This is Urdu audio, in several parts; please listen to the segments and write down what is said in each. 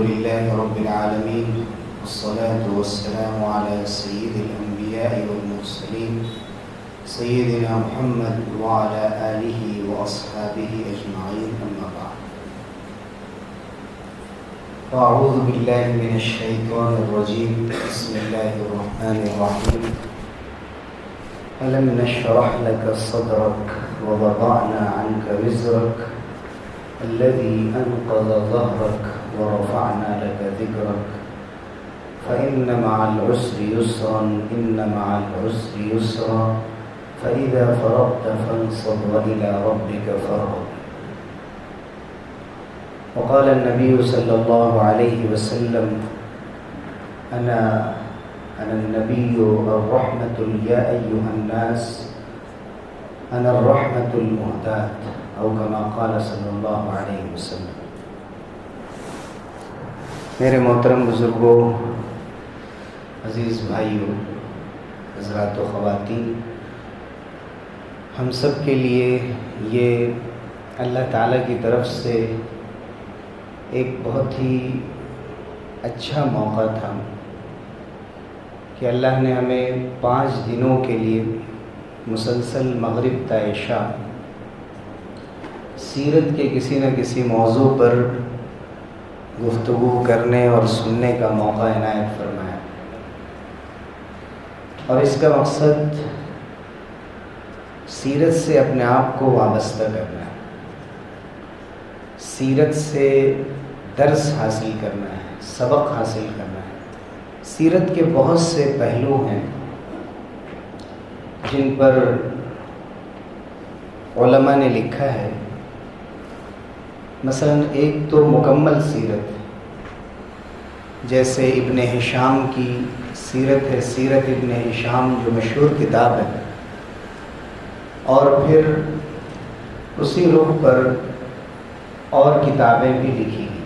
لله رب العالمين والصلاة والسلام على سيد الأنبياء والمرسلين سيدنا محمد وعلى آله وأصحابه أجمعين أما بعد فأعوذ بالله من الشيطان الرجيم بسم الله الرحمن الرحيم ألم نشرح لك صدرك ووضعنا عنك وزرك الذي أنقض ظهرك ورفعنا لك ذكرك فإن مع العسر يسرا إن مع العسر يسرا فإذا فرغت فانصب وإلى ربك فارغب. وقال النبي صلى الله عليه وسلم أنا النبي الرحمة يا أيها الناس أنا الرحمة المهداة أو كما قال صلی اللہ علیہ وسلم. میرے محترم بزرگوں، عزیز بھائیوں، حضرات و خواتین، ہم سب کے لیے یہ اللہ تعالیٰ کی طرف سے ایک بہت ہی اچھا موقع تھا کہ اللہ نے ہمیں 5 دنوں کے لیے مسلسل مغرب تا عشاء سیرت کے کسی نہ کسی موضوع پر گفتگو کرنے اور سننے کا موقع عنایت فرمایا، اور اس کا مقصد سیرت سے اپنے آپ کو وابستہ کرنا ہے، سیرت سے درس حاصل کرنا ہے، سبق حاصل کرنا ہے. سیرت کے بہت سے پہلو ہیں جن پر علماء نے لکھا ہے. مثلا ایک تو مکمل سیرت ہے، جیسے ابن ہشام کی سیرت ہے، سیرت ابن ہشام جو مشہور کتاب ہے، اور پھر اسی رخ پر اور کتابیں بھی لکھی گئی.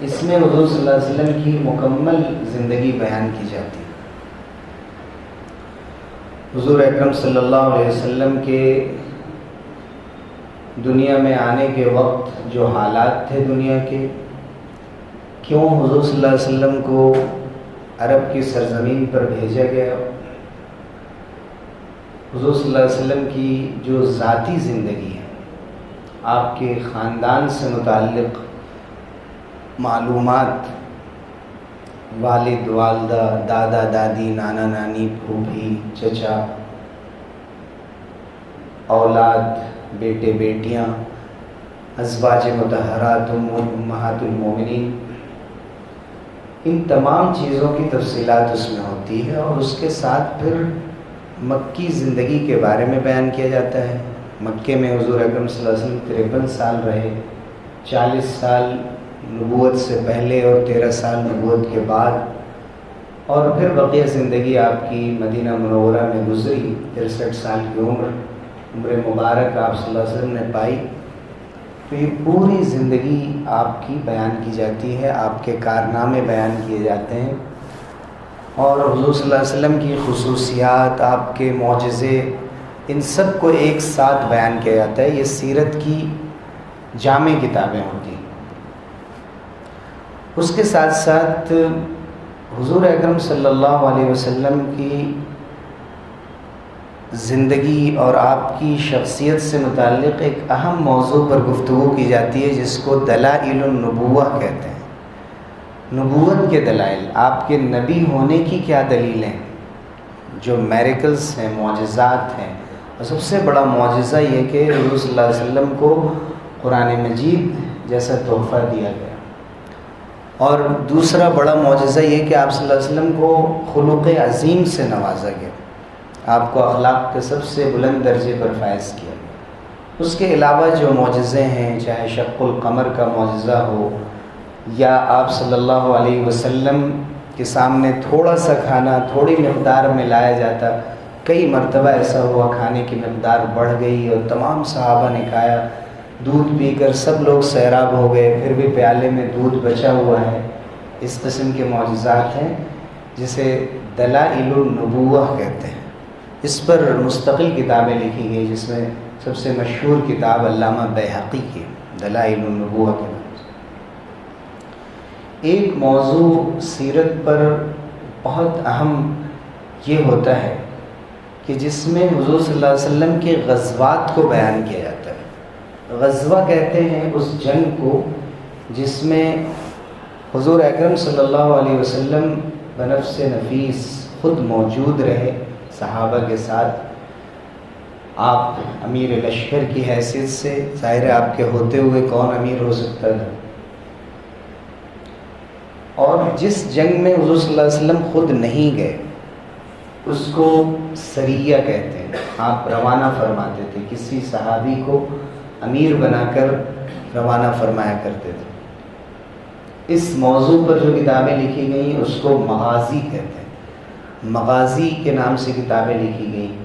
اس میں حضور صلی اللہ علیہ وسلم کی مکمل زندگی بیان کی جاتی ہے. حضور اکرم صلی اللہ علیہ وسلم کے دنیا میں آنے کے وقت جو حالات تھے دنیا کے، کیوں حضور صلی اللہ علیہ وسلم کو عرب کی سرزمین پر بھیجا گیا، حضور صلی اللہ علیہ وسلم کی جو ذاتی زندگی ہے، آپ کے خاندان سے متعلق معلومات، والد والدہ، دادا دادی، نانا نانی، پھوپھی چچا، اولاد، بیٹے بیٹیاں، ازواج مطہرات، امہات المومنین، ان تمام چیزوں کی تفصیلات اس میں ہوتی ہے. اور اس کے ساتھ پھر مکی زندگی کے بارے میں بیان کیا جاتا ہے. مکے میں حضور اکرم صلی اللہ علیہ وسلم 53 سال رہے، 40 سال نبوت سے پہلے اور 13 سال نبوت کے بعد، اور پھر بقیہ زندگی آپ کی مدینہ منورہ میں گزری. 63 سال کی عمر مبارک آپ صلی اللہ علیہ وسلم نے پائی. تو یہ پوری زندگی آپ کی بیان کی جاتی ہے، آپ کے کارنامے بیان کیے جاتے ہیں، اور حضور صلی اللہ علیہ وسلم کی خصوصیات، آپ کے معجزے، ان سب کو ایک ساتھ بیان کیا جاتا ہے. یہ سیرت کی جامع کتابیں ہوتی ہیں. اس کے ساتھ ساتھ حضور اکرم صلی اللہ علیہ وسلم کی زندگی اور آپ کی شخصیت سے متعلق ایک اہم موضوع پر گفتگو کی جاتی ہے، جس کو دلائل النبوہ کہتے ہیں. نبوت کے دلائل، آپ کے نبی ہونے کی کیا دلیلیں، جو میریکلز ہیں، معجزات ہیں. اور سب سے بڑا معجزہ یہ کہ حضور صلی اللہ علیہ وسلم کو قرآن مجید جیسا تحفہ دیا گیا، اور دوسرا بڑا معجزہ یہ کہ آپ صلی اللہ علیہ وسلم کو خلق عظیم سے نوازا گیا، آپ کو اخلاق کے سب سے بلند درجے پر فائز کیا گیا. اس کے علاوہ جو معجزے ہیں، چاہے شق القمر کا معجزہ ہو، یا آپ صلی اللہ علیہ وسلم کے سامنے تھوڑا سا کھانا تھوڑی مقدار میں لایا جاتا، کئی مرتبہ ایسا ہوا کھانے کی مقدار بڑھ گئی اور تمام صحابہ نے کھایا، دودھ پی کر سب لوگ سیراب ہو گئے، پھر بھی پیالے میں دودھ بچا ہوا ہے. اس قسم کے معجزات ہیں جسے دلائل النبوہ کہتے ہیں. اس پر مستقل کتابیں لکھی گئی، جس میں سب سے مشہور کتاب علامہ بیہقی کی دلائل النبوہ کے نام سے. ایک موضوع سیرت پر بہت اہم یہ ہوتا ہے کہ جس میں حضور صلی اللہ علیہ وسلم کے غزوات کو بیان کیا جاتا ہے۔ غزوہ کہتے ہیں اس جنگ کو جس میں حضور اکرم صلی اللہ علیہ وسلم بنفس نفیس خود موجود رہے صحابہ کے ساتھ۔ آپ امیر لشکر کی حیثیت سے، ظاہر ہے آپ کے ہوتے ہوئے کون امیر ہو سکتا تھا، اور جس جنگ میں حضور صلی اللہ علیہ وسلم خود نہیں گئے اس کو سریہ کہتے ہیں۔ آپ روانہ فرماتے تھے، کسی صحابی کو امیر بنا کر روانہ فرمایا کرتے تھے۔ اس موضوع پر جو کتابیں لکھی گئیں اس کو مغازی کہتے ہیں۔ مغازی کے نام سے کتابیں لکھی گئیں،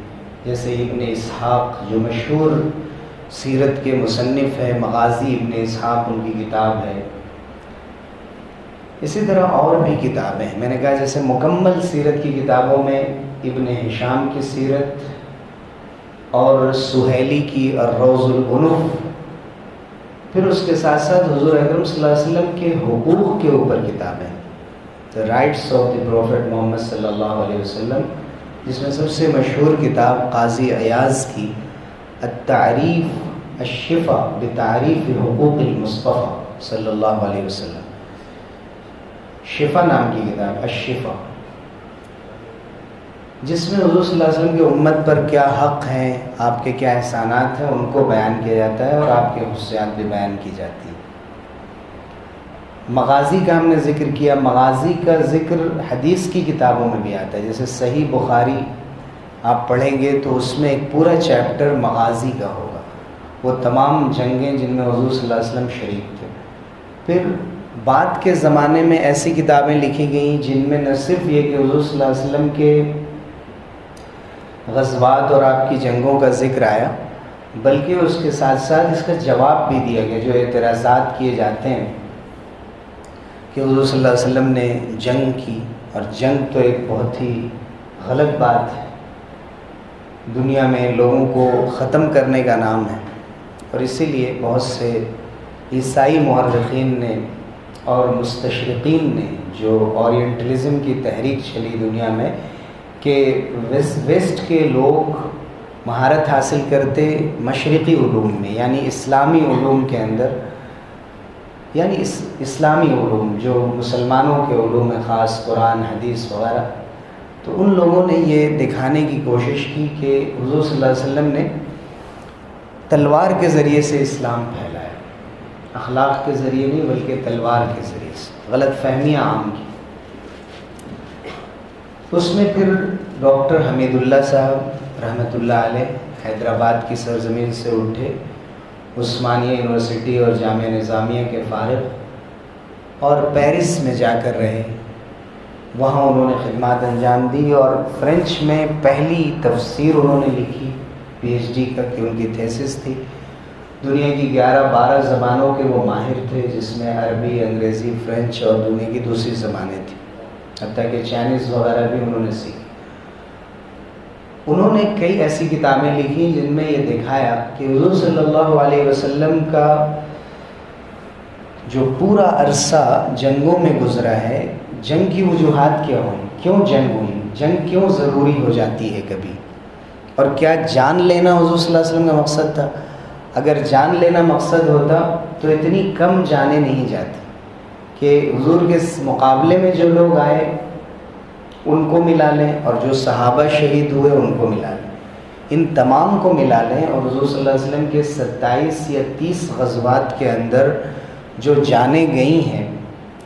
جیسے ابن اسحاق جو مشہور سیرت کے مصنف ہے، مغازی ابن اسحاق ان کی کتاب ہے۔ اسی طرح اور بھی کتابیں ہیں، میں نے کہا جیسے مکمل سیرت کی کتابوں میں ابن ہشام کی سیرت اور سہیلی کی الروض العنف، پھر اس کے ساتھ ساتھ حضور اکرم صلی اللہ علیہ وسلم کے حقوق کے اوپر کتابیں، the rights of the prophet Muhammad صلی اللہ علیہ وسلم، جس میں سب سے مشہور کتاب قاضی ایاز کی التعریف الشفا بتعریف حقوق المصطفیٰ صلی اللہ علیہ وسلم، شفا نام کی کتاب الشفا، جس میں حضور صلی اللہ علیہ وسلم کی امت پر کیا حق ہیں، آپ کے کیا احسانات ہیں، ان کو بیان کیا جاتا ہے اور آپ کے خصوصیات بھی بیان کی جاتی ہیں۔ مغازی کا ہم نے ذکر کیا، مغازی کا ذکر حدیث کی کتابوں میں بھی آتا ہے، جیسے صحیح بخاری آپ پڑھیں گے تو اس میں ایک پورا چیپٹر مغازی کا ہوگا، وہ تمام جنگیں جن میں حضور صلی اللہ علیہ وسلم شریک تھے۔ پھر بعد کے زمانے میں ایسی کتابیں لکھی گئیں جن میں نہ صرف یہ کہ حضور صلی اللہ علیہ وسلم کے غزوات اور آپ کی جنگوں کا ذکر آیا، بلکہ اس کے ساتھ ساتھ اس کا جواب بھی دیا گیا۔ جو اعتراضات کیے جاتے ہیں کہ حضور صلی اللہ علیہ وسلم نے جنگ کی، اور جنگ تو ایک بہت ہی غلط بات ہے، دنیا میں لوگوں کو ختم کرنے کا نام ہے، اور اسی لیے بہت سے عیسائی مورخین نے اور مستشرقین نے، جو اورینٹلزم کی تحریک چلی دنیا میں کہ ویسٹ کے لوگ مہارت حاصل کرتے مشرقی علوم میں، یعنی اسلامی علوم کے اندر، یعنی اسلامی علوم جو مسلمانوں کے علوم خاص قرآن حدیث وغیرہ، تو ان لوگوں نے یہ دکھانے کی کوشش کی کہ حضور صلی اللہ علیہ وسلم نے تلوار کے ذریعے سے اسلام پھیلایا، اخلاق کے ذریعے نہیں بلکہ تلوار کے ذریعے سے، غلط فہمیاں عام کی۔ اس میں پھر ڈاکٹر حمید اللہ صاحب رحمۃ اللہ علیہ حیدرآباد کی سرزمین سے اٹھے، عثمانیہ یونیورسٹی اور جامعہ نظامیہ کے فارغ، اور پیرس میں جا کر رہے، وہاں انہوں نے خدمات انجام دی، اور فرینچ میں پہلی تفسیر انہوں نے لکھی پی ایچ ڈی کا، کہ ان کی تھیسس تھی۔ دنیا کی 11-12 زبانوں کے وہ ماہر تھے، جس میں عربی، انگریزی، فرینچ اور دنیا کی دوسری زبانیں تھیں، حتیٰ کہ چائنیز وغیرہ بھی انہوں نے سیکھی۔ انہوں نے کئی ایسی کتابیں لکھی جن میں یہ دکھایا کہ حضور صلی اللہ علیہ وسلم کا جو پورا عرصہ جنگوں میں گزرا ہے، جنگ کی وجوہات کیا ہوئی، کیوں جنگ ہوئی، جنگ کیوں ضروری ہو جاتی ہے کبھی، اور کیا جان لینا حضور صلی اللہ علیہ وسلم کا مقصد تھا؟ اگر جان لینا مقصد ہوتا تو اتنی کم جانیں نہیں جاتی کہ حضور کے مقابلے میں جو لوگ آئے ان کو ملا لیں، اور جو صحابہ شہید ہوئے ان کو ملا لیں، ان تمام کو ملا لیں، اور حضور صلی اللہ علیہ وسلم کے 27 یا 30 غزوات کے اندر جو جانیں گئی ہیں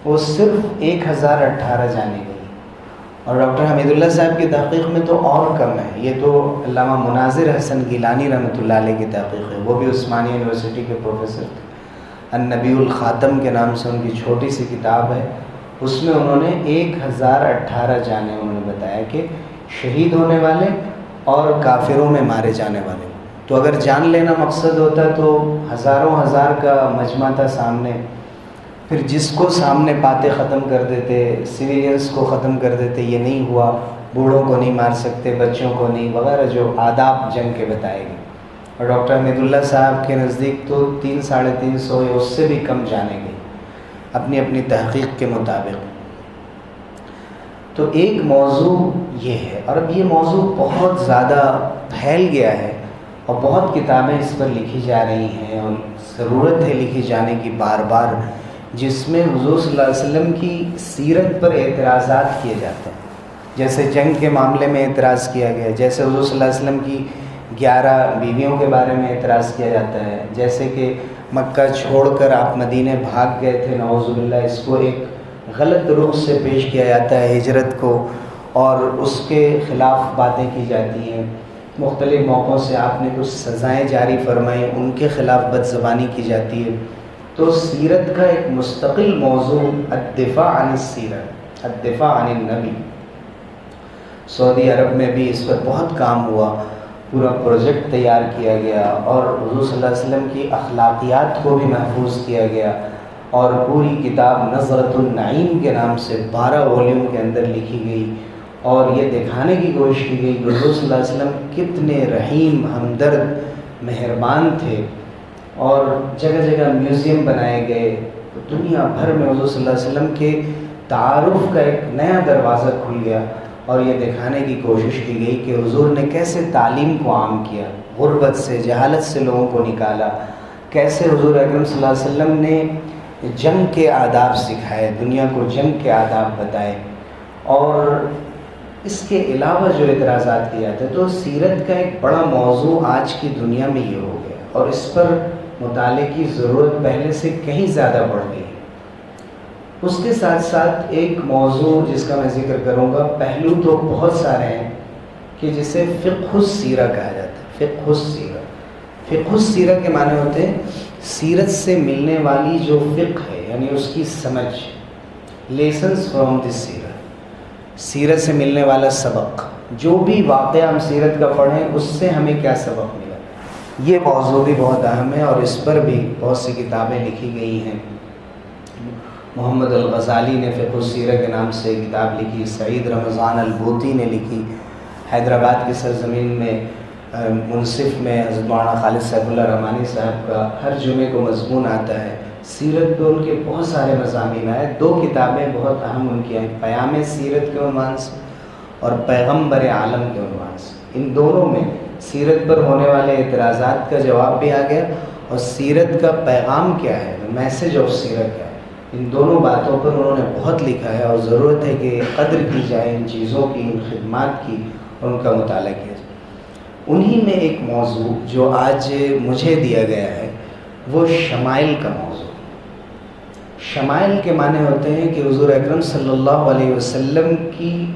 وہ صرف 1018 جانیں گئی۔ اور ڈاکٹر حمید اللہ صاحب کی تحقیق میں تو اور کم ہے، یہ تو علامہ مناظر حسن گیلانی رحمۃ اللہ علیہ کی تحقیق ہے، وہ بھی عثمانیہ یونیورسٹی کے پروفیسر تھے۔ النبی الخاتم کے نام سے ان کی چھوٹی سی کتاب ہے، اس میں انہوں نے 1018 جانیں انہوں نے بتایا کہ شہید ہونے والے اور کافروں میں مارے جانے والے۔ تو اگر جان لینا مقصد ہوتا تو ہزاروں ہزار کا مجمع تھا سامنے، پھر جس کو سامنے پاتے ختم کر دیتے، سویلینس کو ختم کر دیتے، یہ نہیں ہوا، بوڑھوں کو نہیں مار سکتے، بچوں کو نہیں، وغیرہ جو آداب جنگ کے بتائے گئے۔ اور ڈاکٹر حمید اللہ صاحب کے نزدیک تو 300-350 یا اس سے بھی کم جانے گئی۔ اپنی اپنی تحقیق کے مطابق۔ تو ایک موضوع یہ ہے، اور اب یہ موضوع بہت زیادہ پھیل گیا ہے اور بہت کتابیں اس پر لکھی جا رہی ہیں، اور ضرورت ہے لکھی جانے کی بار بار، جس میں حضور صلی اللہ علیہ وسلم کی سیرت پر اعتراضات کیے جاتے ہیں۔ جیسے جنگ کے معاملے میں اعتراض کیا گیا، جیسے حضور صلی اللہ علیہ وسلم کی 11 بیویوں کے بارے میں اعتراض کیا جاتا ہے، جیسے کہ مکہ چھوڑ کر آپ مدینے بھاگ گئے تھے، نعوذ باللہ، اس کو ایک غلط رخ سے پیش کیا جاتا ہے ہجرت کو، اور اس کے خلاف باتیں کی جاتی ہیں۔ مختلف موقعوں سے آپ نے کچھ سزائیں جاری فرمائیں، ان کے خلاف بد زبانی کی جاتی ہے۔ تو سیرت کا ایک مستقل موضوع الدفاع عن السیرت، الدفاع عن النبی، سعودی عرب میں بھی اس پر بہت کام ہوا، پورا پروجیکٹ تیار کیا گیا، اور حضور صلی اللہ علیہ وسلم کی اخلاقیات کو بھی محفوظ کیا گیا، اور پوری کتاب نظرۃ النعیم کے نام سے 12 والیوم کے اندر لکھی گئی، اور یہ دکھانے کی کوشش کی گئی کہ حضور صلی اللہ علیہ وسلم کتنے رحیم، ہمدرد، مہربان تھے، اور جگہ جگہ میوزیم بنائے گئے، دنیا بھر میں حضور صلی اللہ علیہ وسلم کے تعارف کا ایک نیا دروازہ کھل گیا، اور یہ دکھانے کی کوشش کی گئی کہ حضور نے کیسے تعلیم کو عام کیا، غربت سے، جہالت سے لوگوں کو نکالا، کیسے حضور اکرم صلی اللہ علیہ وسلم نے جنگ کے آداب سکھائے، دنیا کو جنگ کے آداب بتائے، اور اس کے علاوہ جو اعتراضات کیے جاتے ہیں۔ تو سیرت کا ایک بڑا موضوع آج کی دنیا میں یہ ہو گیا، اور اس پر مطالعے کی ضرورت پہلے سے کہیں زیادہ بڑھ گئی۔ اس کے ساتھ ساتھ ایک موضوع جس کا میں ذکر کروں گا، پہلو تو بہت سارے ہیں، کہ جسے فقہ السیرہ کہا جاتا ہے۔ فقہ السیرہ، فقہ السیرہ کے معنی ہوتے ہیں سیرت سے ملنے والی جو فقہ ہے، یعنی اس کی سمجھ، لیسنس فرام دی سیرہ، سیرت سے ملنے والا سبق، جو بھی واقعہ ہم سیرت کا پڑھیں اس سے ہمیں کیا سبق ملا۔ یہ موضوع بھی بہت اہم ہے، اور اس پر بھی بہت سی کتابیں لکھی گئی ہیں۔ محمد الغزالی نے فقہ السیرہ کے نام سے کتاب لکھی، سعید رمضان البوتی نے لکھی، حیدرآباد کی سرزمین میں منصف میں حضرت مولانا خالد صاحب اللہ رحمانی صاحب کا ہر جمعے کو مضمون آتا ہے، سیرت پہ ان کے بہت سارے مضامین آئے۔ 2 کتابیں بہت اہم ان کی ہیں، پیام سیرت کے عنوان سے اور پیغمبر عالم کے عنوان سے۔ ان دونوں میں سیرت پر ہونے والے اعتراضات کا جواب بھی آ گیا، اور سیرت کا پیغام کیا ہے، میسج آف سیرت کیا ہے، ان دونوں باتوں پر انہوں نے بہت لکھا ہے، اور ضرورت ہے کہ قدر کی جائے ان چیزوں کی، ان خدمات کی، اور ان کا مطالعہ کیا جائے۔ انہی میں ایک موضوع جو آج مجھے دیا گیا ہے وہ شمائل کا موضوع۔ شمائل کے معنی ہوتے ہیں کہ حضور اکرم صلی اللہ علیہ وسلم کی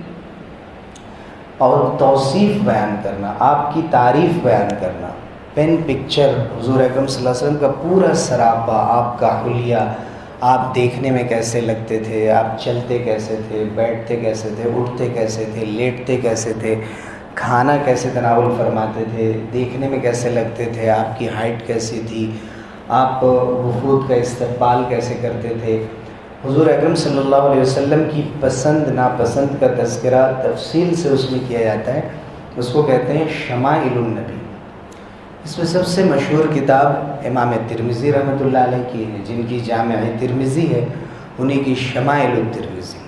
اور توصیف بیان کرنا، آپ کی تعریف بیان کرنا، پین پکچر حضور اکرم صلی اللہ علیہ وسلم کا پورا سراپا، آپ کا حلیہ، آپ دیکھنے میں کیسے لگتے تھے، آپ چلتے کیسے تھے، بیٹھتے کیسے تھے، اٹھتے کیسے تھے، لیٹتے کیسے تھے، کھانا کیسے تناول فرماتے تھے، دیکھنے میں کیسے لگتے تھے، آپ کی ہائٹ کیسی تھی، آپ وفود کا استقبال کیسے کرتے تھے۔ حضور اکرم صلی اللہ علیہ وسلم کی پسند ناپسند کا تذکرہ تفصیل سے اس میں کیا جاتا ہے، اس کو کہتے ہیں شمائل النبی۔ اس میں سب سے مشہور کتاب امام ترمذی رحمۃ اللہ علیہ کی ہے، جن کی جامع ترمذی ہے، انہی کی شمائل الترمذی۔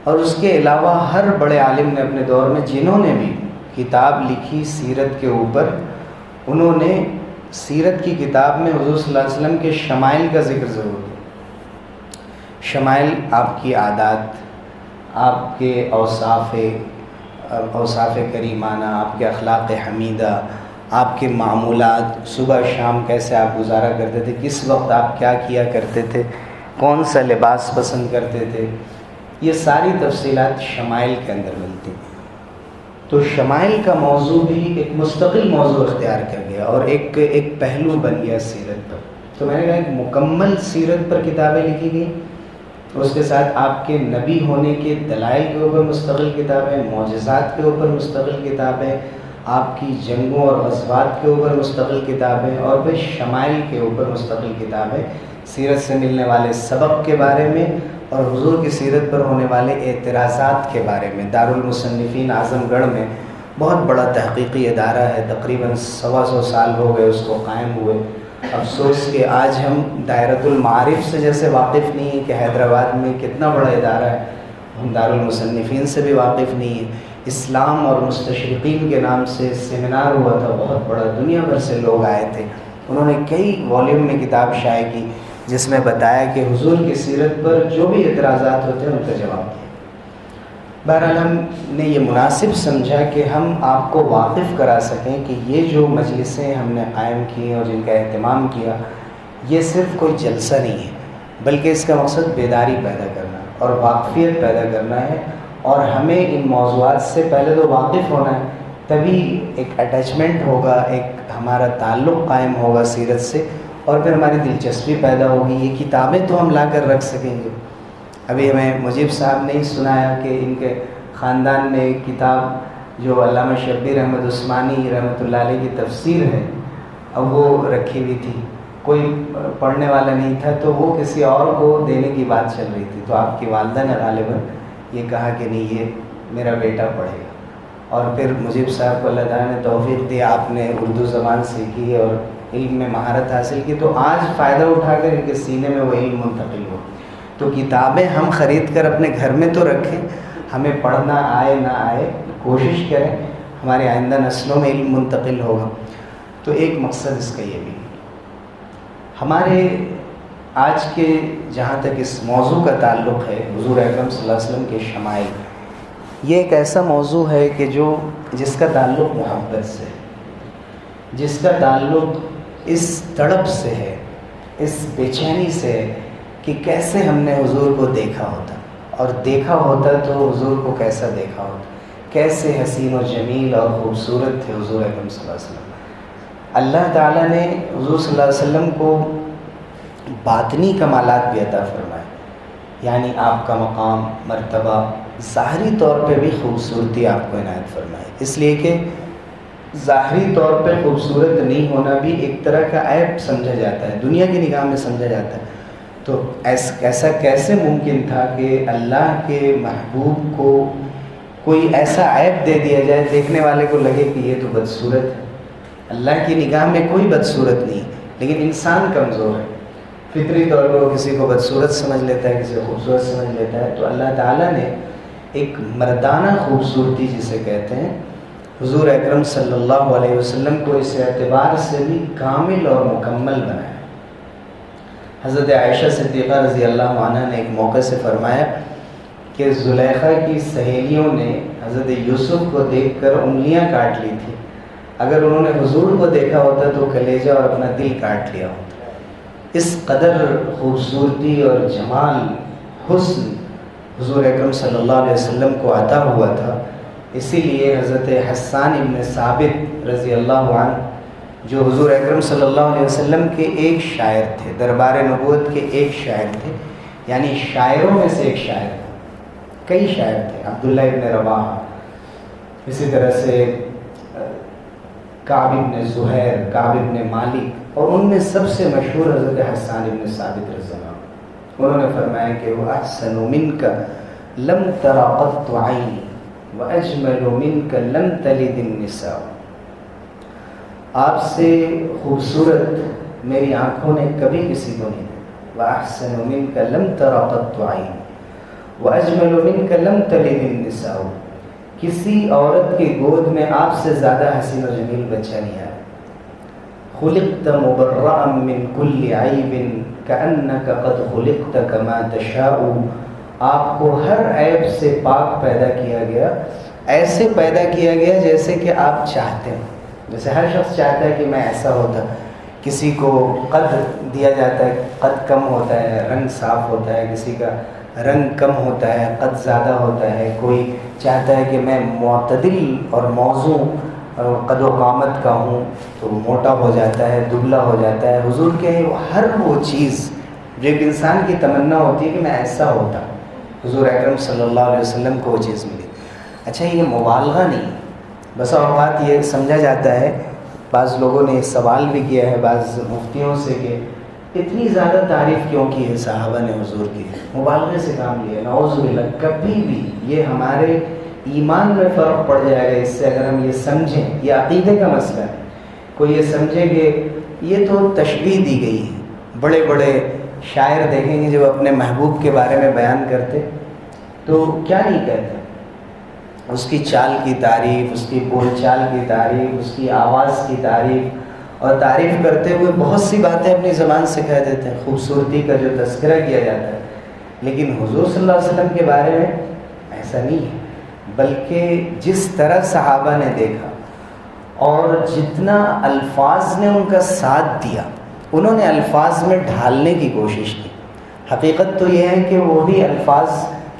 اور اس کے علاوہ ہر بڑے عالم نے اپنے دور میں جنہوں نے بھی کتاب لکھی سیرت کے اوپر، انہوں نے سیرت کی کتاب میں حضور صلی اللہ علیہ وسلم کے شمائل کا ذکر ضرور کیا۔ شمائل آپ کی عادات، آپ کے اوصاف کریمانہ، آپ کے اخلاق حمیدہ، آپ کے معمولات، صبح شام کیسے آپ گزارا کرتے تھے، کس وقت آپ کیا کیا کرتے تھے، کون سا لباس پسند کرتے تھے، یہ ساری تفصیلات شمائل کے اندر ملتی ہیں۔ تو شمائل کا موضوع بھی ایک مستقل موضوع اختیار کر گیا، اور ایک پہلو بن گیا سیرت پر۔ تو میں نے کہا ایک مکمل سیرت پر کتابیں لکھی گئیں، اس کے ساتھ آپ کے نبی ہونے کے دلائل کے اوپر مستقل کتابیں، معجزات کے اوپر مستقل کتابیں، آپ کی جنگوں اور غزوات کے اوپر مستقل کتابیں، اور پھر شمائل کے اوپر مستقل کتابیں، سیرت سے ملنے والے سبق کے بارے میں اور حضور کی سیرت پر ہونے والے اعتراضات کے بارے میں۔ دارالمصنفین اعظم گڑھ میں بہت بڑا تحقیقی ادارہ ہے، تقریباً 125 سال ہو گئے اس کو قائم ہوئے، افسوس کہ آج ہم دائرۃ المعارف سے جیسے واقف نہیں ہیں کہ حیدرآباد میں کتنا بڑا ادارہ ہے، ہم دارالمصنفین سے بھی واقف نہیں ہیں۔ اسلام اور مستشرقین کے نام سے سیمینار ہوا تھا بہت بڑا، دنیا بھر سے لوگ آئے تھے، انہوں نے کئی والیوم میں کتاب شائع کی جس میں بتایا کہ حضور کی سیرت پر جو بھی اعتراضات ہوتے ہیں ان کا جواب دیا۔ بہرحال ہم نے یہ مناسب سمجھا کہ ہم آپ کو واقف کرا سکیں کہ یہ جو مجلسیں ہم نے قائم کی اور جن کا اہتمام کیا، یہ صرف کوئی جلسہ نہیں ہے، بلکہ اس کا مقصد بیداری پیدا کرنا اور واقفیت پیدا کرنا ہے، اور ہمیں ان موضوعات سے پہلے تو واقف ہونا ہے، تبھی ایک اٹیچمنٹ ہوگا، ایک ہمارا تعلق قائم ہوگا سیرت سے، اور پھر ہماری دلچسپی پیدا ہوگی۔ یہ کتابیں تو ہم لا کر رکھ سکیں گے۔ ابھی ہمیں مجیب صاحب نے ہی سنایا کہ ان کے خاندان میں ایک کتاب جو علامہ شبیر احمد عثمانی رحمۃ اللہ علیہ کی تفسیر ہے، اب وہ رکھی ہوئی تھی، کوئی پڑھنے والا نہیں تھا تو وہ کسی اور کو دینے کی بات چل رہی تھی، تو آپ کی والدہ نے غالباً یہ کہا کہ نہیں، یہ میرا بیٹا پڑھے گا، اور پھر مجیب صاحب کو اللہ تعالیٰ نے توفیق دی، آپ نے اردو زبان سیکھی اور علم میں مہارت حاصل کی، تو آج فائدہ اٹھا کر ان کے سینے میں وہ علم منتقل ہو۔ تو کتابیں ہم خرید کر اپنے گھر میں تو رکھیں، ہمیں پڑھنا آئے نہ آئے کوشش کریں، ہمارے آئندہ نسلوں میں علم منتقل ہوگا۔ تو ایک مقصد اس کا یہ بھی، ہمارے آج کے جہاں تک اس موضوع کا تعلق ہے، حضور اکرم صلی اللہ علیہ وسلم کے شمائل، یہ ایک ایسا موضوع ہے کہ جس کا تعلق محبت سے ہے، جس کا تعلق اس تڑپ سے ہے، اس بے چینی سے ہے کہ کیسے ہم نے حضور کو دیکھا ہوتا، اور دیکھا ہوتا تو حضور کو کیسا دیکھا ہوتا، کیسے حسین و جمیل اور خوبصورت تھے حضور اکرم صلی اللہ علیہ وسلم۔ اللہ تعالیٰ نے حضور صلی اللہ علیہ وسلم کو باطنی کمالات بھی عطا فرمائے، یعنی آپ کا مقام، مرتبہ، ظاہری طور پہ بھی خوبصورتی آپ کو عنایت فرمائے، اس لیے کہ ظاہری طور پہ خوبصورت نہیں ہونا بھی ایک طرح کا عیب سمجھا جاتا ہے، دنیا کی نگاہ میں سمجھا جاتا ہے۔ تو ایسا کیسے ممکن تھا کہ اللہ کے محبوب کو کوئی ایسا عیب دے دیا جائے دیکھنے والے کو لگے کہ یہ تو بدصورت ہے؟ اللہ کی نگاہ میں کوئی بدصورت نہیں، لیکن انسان کمزور ہے، فطری طور پر وہ کسی کو بدصورت سمجھ لیتا ہے، کسی کو خوبصورت سمجھ لیتا ہے۔ تو اللہ تعالیٰ نے ایک مردانہ خوبصورتی جسے کہتے ہیں، حضور اکرم صلی اللہ علیہ وسلم کو اس اعتبار سے بھی کامل اور مکمل بنایا۔ حضرت عائشہ صدیقہ رضی اللہ عنہ نے ایک موقع سے فرمایا کہ زلیخا کی سہیلیوں نے حضرت یوسف کو دیکھ کر انگلیاں کاٹ لی تھی، اگر انہوں نے حضور کو دیکھا ہوتا تو کلیجہ اور اپنا دل کاٹ لیا ہوتا۔ اس قدر خوبصورتی اور جمال، حسن حضور اکرم صلی اللہ علیہ وسلم کو عطا ہوا تھا۔ اسی لیے حضرت حسان ابن ثابت رضی اللہ عنہ، جو حضور اکرم صلی اللہ علیہ وسلم کے ایک شاعر تھے، دربار نبوت کے ایک شاعر تھے، یعنی شاعروں میں سے ایک شاعر تھے، کئی شاعر تھے، عبداللہ ابن رواحہ، اسی طرح سے کعب ابن زہیر، کعب ابن مالک، اور ان میں سب سے مشہور حضرت حسان ابن ثابت رضی اللہ عنہ۔ انہوں نے فرمایا کہ وَأَحْسَنُ مِنْكَ لَمْ تَرَ قَطُّ عَيْنِي وَأَجْمَلُ مِنْكَ لَمْ تَلِدِ النِّسَاءُ۔ آپ سے خوبصورت میری آنکھوں نے کبھی کسی کو نہیں دیکھا۔ وَأَحْسَنُ مِنْكَ لَمْ تَرَ قَطُّ عَيْنِي وَأَجْمَلُ مِنْكَ لَمْ تَلِدِ النِّسَاءُ۔ کسی عورت کی گود میں آپ سے زیادہ حسین و جمیل بچہ نہیں آیا۔ خلقت مبرأ من كل عیب كأنك قد خلقت كما تشاء۔ آپ کو ہر عیب سے پاک پیدا کیا گیا، ایسے پیدا کیا گیا جیسے کہ آپ چاہتے ہیں، جیسے ہر شخص چاہتا ہے کہ میں ایسا ہوتا۔ کسی کو قد دیا جاتا ہے، قد کم ہوتا ہے، رنگ صاف ہوتا ہے، کسی کا رنگ کم ہوتا ہے، قد زیادہ ہوتا ہے، کوئی چاہتا ہے کہ میں معتدل اور موزوں قد و قامت کا ہوں تو موٹا ہو جاتا ہے، دبلا ہو جاتا ہے۔ حضور کے ہر وہ چیز جو ایک انسان کی تمنا ہوتی ہے کہ میں ایسا ہوتا، حضور اکرم صلی اللہ علیہ وسلم کو وہ چیز ملی۔ اچھا، یہ مبالغہ نہیں، بس اوقات یہ سمجھا جاتا ہے، بعض لوگوں نے سوال بھی کیا ہے بعض مفتیوں سے کہ اتنی زیادہ تعریف کیوں کی ہے صحابہ نے حضور کی، مبالغے سے کام لیا۔ نعوذ باللہ، کبھی بھی یہ ہمارے ایمان میں فرق پڑ جائے گا اس سے، اگر ہم یہ سمجھیں، یہ عقیدے کا مسئلہ ہے۔ کوئی یہ سمجھے کہ یہ تو تشبیہ دی گئی ہے۔ بڑے بڑے شاعر دیکھیں گے جب اپنے محبوب کے بارے میں بیان کرتے تو کیا نہیں کہتے، اس کی چال کی تعریف، اس کی بول چال کی تعریف، اس کی آواز کی تعریف، اور تعریف کرتے ہوئے بہت سی باتیں اپنی زبان سے کہہ دیتے ہیں، خوبصورتی کا جو تذکرہ کیا جاتا ہے۔ لیکن حضور صلی اللہ علیہ وسلم کے بارے میں ایسا نہیں ہے، بلکہ جس طرح صحابہ نے دیکھا اور جتنا الفاظ نے ان کا ساتھ دیا، انہوں نے الفاظ میں ڈھالنے کی کوشش کی۔ حقیقت تو یہ ہے کہ وہ بھی الفاظ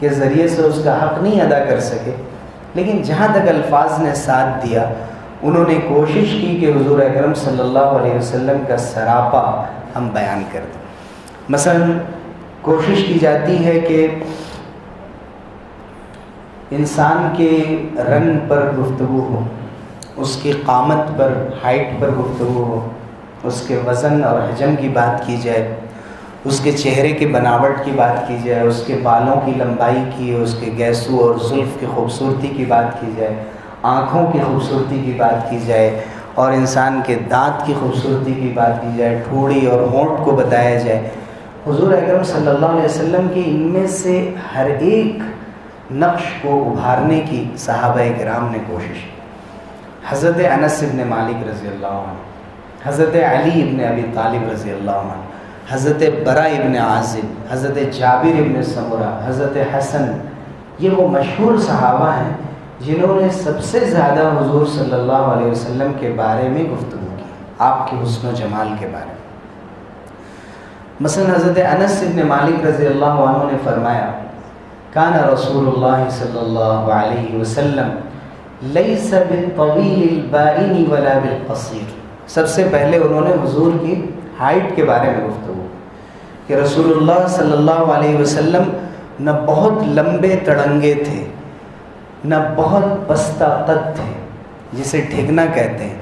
کے ذریعے سے اس کا حق نہیں ادا کر سکے، لیکن جہاں تک الفاظ نے ساتھ دیا انہوں نے کوشش کی کہ حضور اکرم صلی اللہ علیہ وسلم کا سراپا ہم بیان کر دیں۔ مثلا کوشش کی جاتی ہے کہ انسان کے رنگ پر گفتگو ہو، اس کی قامت پر، ہائٹ پر گفتگو ہو، اس کے وزن اور حجم کی بات کی جائے، اس کے چہرے کے بناوٹ کی بات کی جائے، اس کے بالوں کی لمبائی کی، اس کے گیسو اور زلف کی خوبصورتی کی بات کی جائے، آنکھوں کی خوبصورتی کی بات کی جائے، اور انسان کے دانت کی خوبصورتی کی بات کی جائے، ٹھوڑی اور ہونٹ کو بتایا جائے۔ حضور اکرم صلی اللہ علیہ وسلم کی ان میں سے ہر ایک نقش کو ابھارنے کی صحابہ کرام نے کوشش کی۔ حضرت انس ابن مالک رضی اللہ عنہ، حضرت علی ابن ابی طالب رضی اللہ عنہ، حضرت برا ابن عازب، حضرت جابر ابن سمرہ، حضرت حسن، یہ وہ مشہور صحابہ ہیں جنہوں نے سب سے زیادہ حضور صلی اللہ علیہ وسلم کے بارے میں گفتگو کی، آپ کے حسن و جمال کے بارے میں۔ مثلا حضرت انس ابن مالک رضی اللہ عنہ نے فرمایا، کان رسول اللہ صلی اللہ علیہ وسلم لیس بالطویل البائن ولا بالقصیر۔ سب سے پہلے انہوں نے حضور کی ہائٹ کے بارے میں گفتگو کہ رسول اللہ صلی اللہ علیہ وسلم نہ بہت لمبے تڑنگے تھے، نہ بہت پستہ قد تھے، جسے ٹھگنا کہتے ہیں۔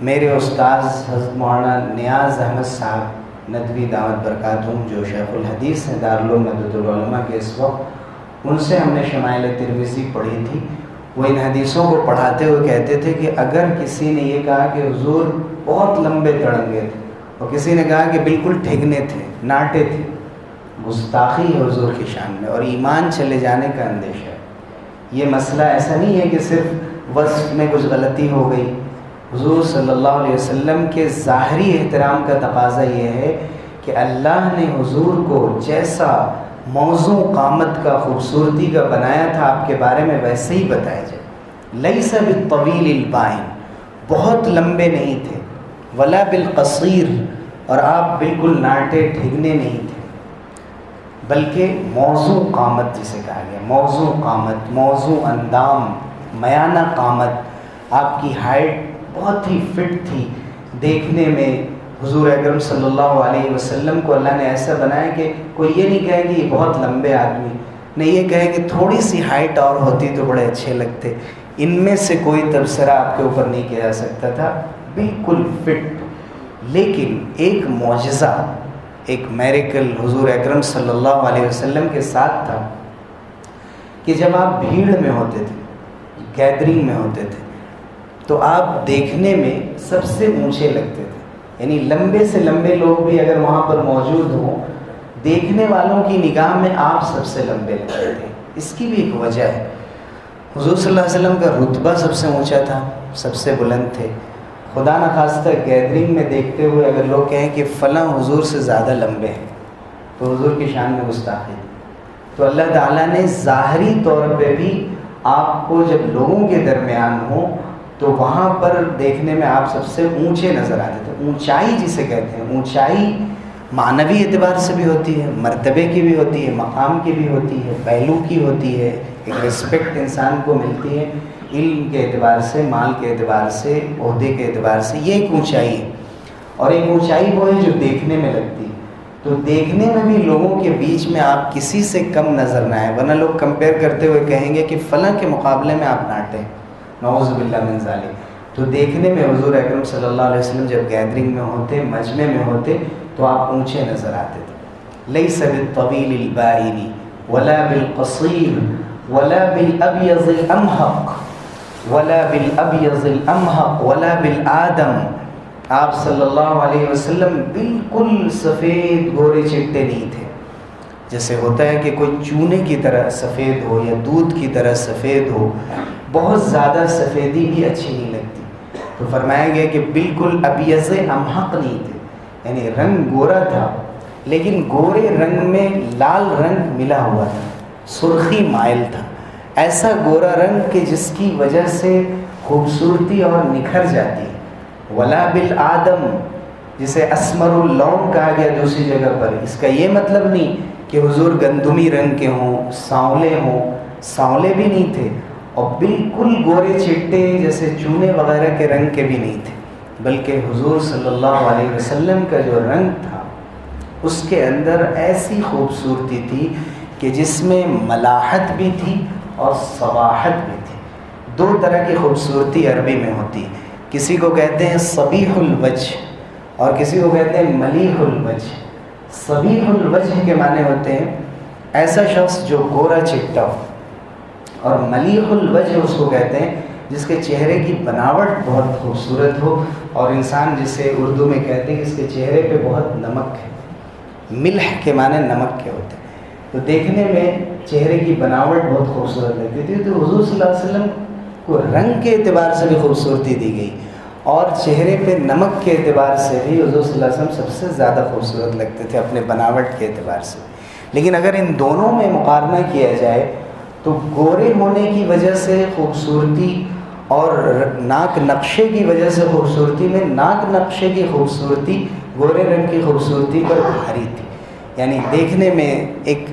میرے استاذ حضرت مولانا نیاز احمد صاحب ندوی دعوت برکاتہم، جو شیخ الحدیث ہیں دارالعلوم مدۃ العلماء کے اس وقت، ان سے ہم نے شمائل ترمذی پڑھی تھی۔ وہ ان حدیثوں کو پڑھاتے ہوئے کہتے تھے کہ اگر کسی نے یہ کہا کہ حضور بہت لمبے تڑنگے تھے اور کسی نے کہا کہ بالکل ٹھگنے تھے، ناٹے تھے، گستاخی ہے حضور کی شان میں اور ایمان چلے جانے کا اندیشہ ہے۔ یہ مسئلہ ایسا نہیں ہے کہ صرف وصف میں کچھ غلطی ہو گئی۔ حضور صلی اللہ علیہ وسلم کے ظاہری احترام کا تقاضا یہ ہے کہ اللہ نے حضور کو جیسا موضوع قامت کا، خوبصورتی کا بنایا تھا آپ کے بارے میں ویسے ہی بتایا جائے۔ لیس بالطویل البائن، بہت لمبے نہیں تھے، ولا بالقصیر، اور آپ بالکل ناٹے ٹھگنے نہیں تھے، بلکہ موضوع قامت جسے کہا گیا، موضوع قامت، موضوع اندام، میانہ قامت، آپ کی ہائٹ بہت ہی فٹ تھی۔ دیکھنے میں حضور اکرم صلی اللہ علیہ وسلم کو اللہ نے ایسا بنایا کہ کوئی یہ نہیں کہے کہ یہ بہت لمبے آدمی، نہیں یہ کہے کہ تھوڑی سی ہائٹ اور ہوتی تو بڑے اچھے لگتے۔ ان میں سے کوئی تبصرہ آپ کے اوپر نہیں کیا جا سکتا تھا، بالکل فٹ۔ لیکن ایک معجزہ، ایک میریکل حضور اکرم صلی اللہ علیہ وسلم کے ساتھ تھا کہ جب آپ بھیڑ میں ہوتے تھے، گیدرنگ میں ہوتے تھے، تو آپ دیکھنے میں سب سے اونچے لگتے تھے، یعنی لمبے سے لمبے لوگ بھی اگر وہاں پر موجود ہوں، دیکھنے والوں کی نگاہ میں آپ سب سے لمبے لگتے تھے۔ اس کی بھی ایک وجہ ہے، حضور صلی اللہ علیہ وسلم کا رتبہ سب سے اونچا تھا، سب سے بلند تھے۔ خدا نخواستہ گیدرنگ میں دیکھتے ہوئے اگر لوگ کہیں کہ فلاں حضور سے زیادہ لمبے ہیں تو حضور کی شان میں گستاخی۔ تو اللہ تعالیٰ نے ظاہری طور پہ بھی آپ کو جب لوگوں کے درمیان ہوں تو وہاں پر دیکھنے میں آپ سب سے اونچے نظر آتے تھے۔ اونچائی جسے کہتے ہیں، اونچائی معنوی اعتبار سے بھی ہوتی ہے، مرتبے کی بھی ہوتی ہے، مقام کی بھی ہوتی ہے، پہلو کی ہوتی ہے، ایک رسپیکٹ انسان کو ملتی ہے علم کے اعتبار سے، مال کے اعتبار سے، عہدے کے اعتبار سے، یہ ایک اونچائی ہے۔ اور ایک اونچائی وہ ہے جو دیکھنے میں لگتی ہے، تو دیکھنے میں بھی لوگوں کے بیچ میں آپ کسی سے کم نظر نہ آئے، ورنہ لوگ کمپیئر کرتے ہوئے کہیں گے کہ فلاں کے مقابلے میں آپ ناٹے ہیں، نعوذ باللہ من ذالک۔ تو دیکھنے میں حضور اکرم صلی اللہ علیہ وسلم جب گیدرنگ میں ہوتے، مجمع میں ہوتے، تو آپ اونچے نظر آتے تھے۔ لیس بالطویل البائن ولا بالقصیر ولا بالابیض الامحق ولا بالابیض الامحق ولا بالآدم، آپ صلی اللہ علیہ وسلم بالکل سفید گورے چٹے نہیں تھے. جیسے ہوتا ہے کہ کوئی چونے کی طرح سفید ہو یا دودھ کی طرح سفید ہو، بہت زیادہ سفیدی بھی اچھی نہیں لگتی. تو فرمایا گیا کہ بالکل ابیض امحق نہیں تھے، یعنی رنگ گورا تھا لیکن گورے رنگ میں لال رنگ ملا ہوا تھا، سرخی مائل تھا. ایسا گورا رنگ کہ جس کی وجہ سے خوبصورتی اور نکھر جاتی ہے. ولا بالآدم، جسے اسمر اللون کہا گیا دوسری جگہ پر، اس کا یہ مطلب نہیں کہ حضور گندمی رنگ کے ہوں، سانولے بھی نہیں تھے اور بالکل گورے چٹے جیسے چونے وغیرہ کے رنگ کے بھی نہیں تھے، بلکہ حضور صلی اللہ علیہ وسلم کا جو رنگ تھا اس کے اندر ایسی خوبصورتی تھی کہ جس میں ملاحت بھی تھی اور صباحت بھی تھی. دو طرح کی خوبصورتی عربی میں ہوتی ہے، کسی کو کہتے ہیں صبیح الوجہ اور کسی کو کہتے ہیں ملیح الوجہ. صبیح الوجہ کے معنی ہوتے ہیں ایسا شخص جو گورا چٹا ہو، اور ملیح الوجہ اس کو کہتے ہیں جس کے چہرے کی بناوٹ بہت خوبصورت ہو، اور انسان جسے اردو میں کہتے ہیں کہ اس کے چہرے پہ بہت نمک ہے. ملح کے معنی نمک کے ہوتے ہیں. تو دیکھنے میں چہرے کی بناوٹ بہت خوبصورت لگتی تھی. تو حضور صلی اللہ علیہ وسلم کو رنگ کے اعتبار سے بھی خوبصورتی دی گئی اور چہرے پہ نمک کے اعتبار سے بھی حضور صلی اللہ علیہ وسلم سب سے زیادہ خوبصورت لگتے تھے اپنے بناوٹ کے اعتبار سے. لیکن اگر ان دونوں میں مقارنہ کیا جائے تو گورے ہونے کی وجہ سے خوبصورتی اور ناک نقشے کی وجہ سے خوبصورتی میں ناک نقشے کی خوبصورتی گورے رنگ کی خوبصورتی پر بھاری تھی. یعنی دیکھنے میں ایک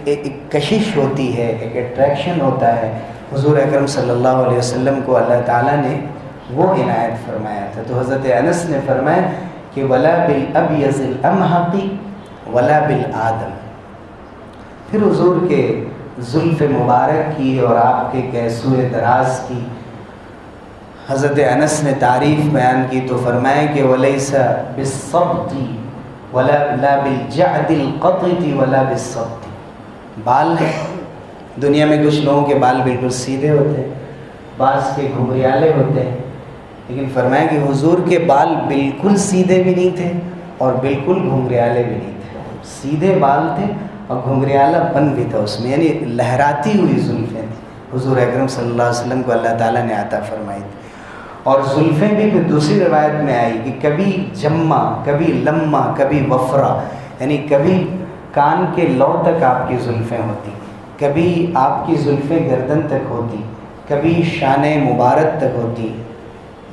کشش ہوتی ہے، ایک اٹریکشن ہوتا ہے. حضور اکرم صلی اللہ علیہ وسلم کو اللہ تعالیٰ نے وہ عنایت فرمایا تھا. تو حضرت انس نے فرمایا کہ ولا بالابیض الامحق ولا بالآدم. پھر حضور کے زلف مبارک کی اور آپ کے کیسوئے دراز کی حضرت انس نے تعریف بیان کی تو فرمایا کہ ولیس بالصبط ولا بالجعد القطط ولا بالصبط. بال ہے، دنیا میں کچھ لوگوں کے بال بالکل سیدھے ہوتے ہیں، بعض کے گھنگریالے ہوتے ہیں، لیکن فرمایا کہ حضور کے بال بالکل سیدھے بھی نہیں تھے اور بالکل گھنگریالے بھی نہیں تھے. سیدھے بال تھے اور گھنگریالہ پن بھی تھا اس میں، یعنی لہراتی ہوئی زلفیں تھیں. حضور اکرم صلی اللہ علیہ وسلم کو اللہ تعالیٰ نے عطا فرمائی تھی. اور زلفیں بھی پھر دوسری روایت میں آئی کہ کبھی جمع، کبھی لمہ، کبھی وفرا، یعنی کبھی کان کے لو تک آپ کی زلفیں ہوتی، کبھی آپ کی زلفیں گردن تک ہوتی، کبھی شان مبارک تک ہوتی.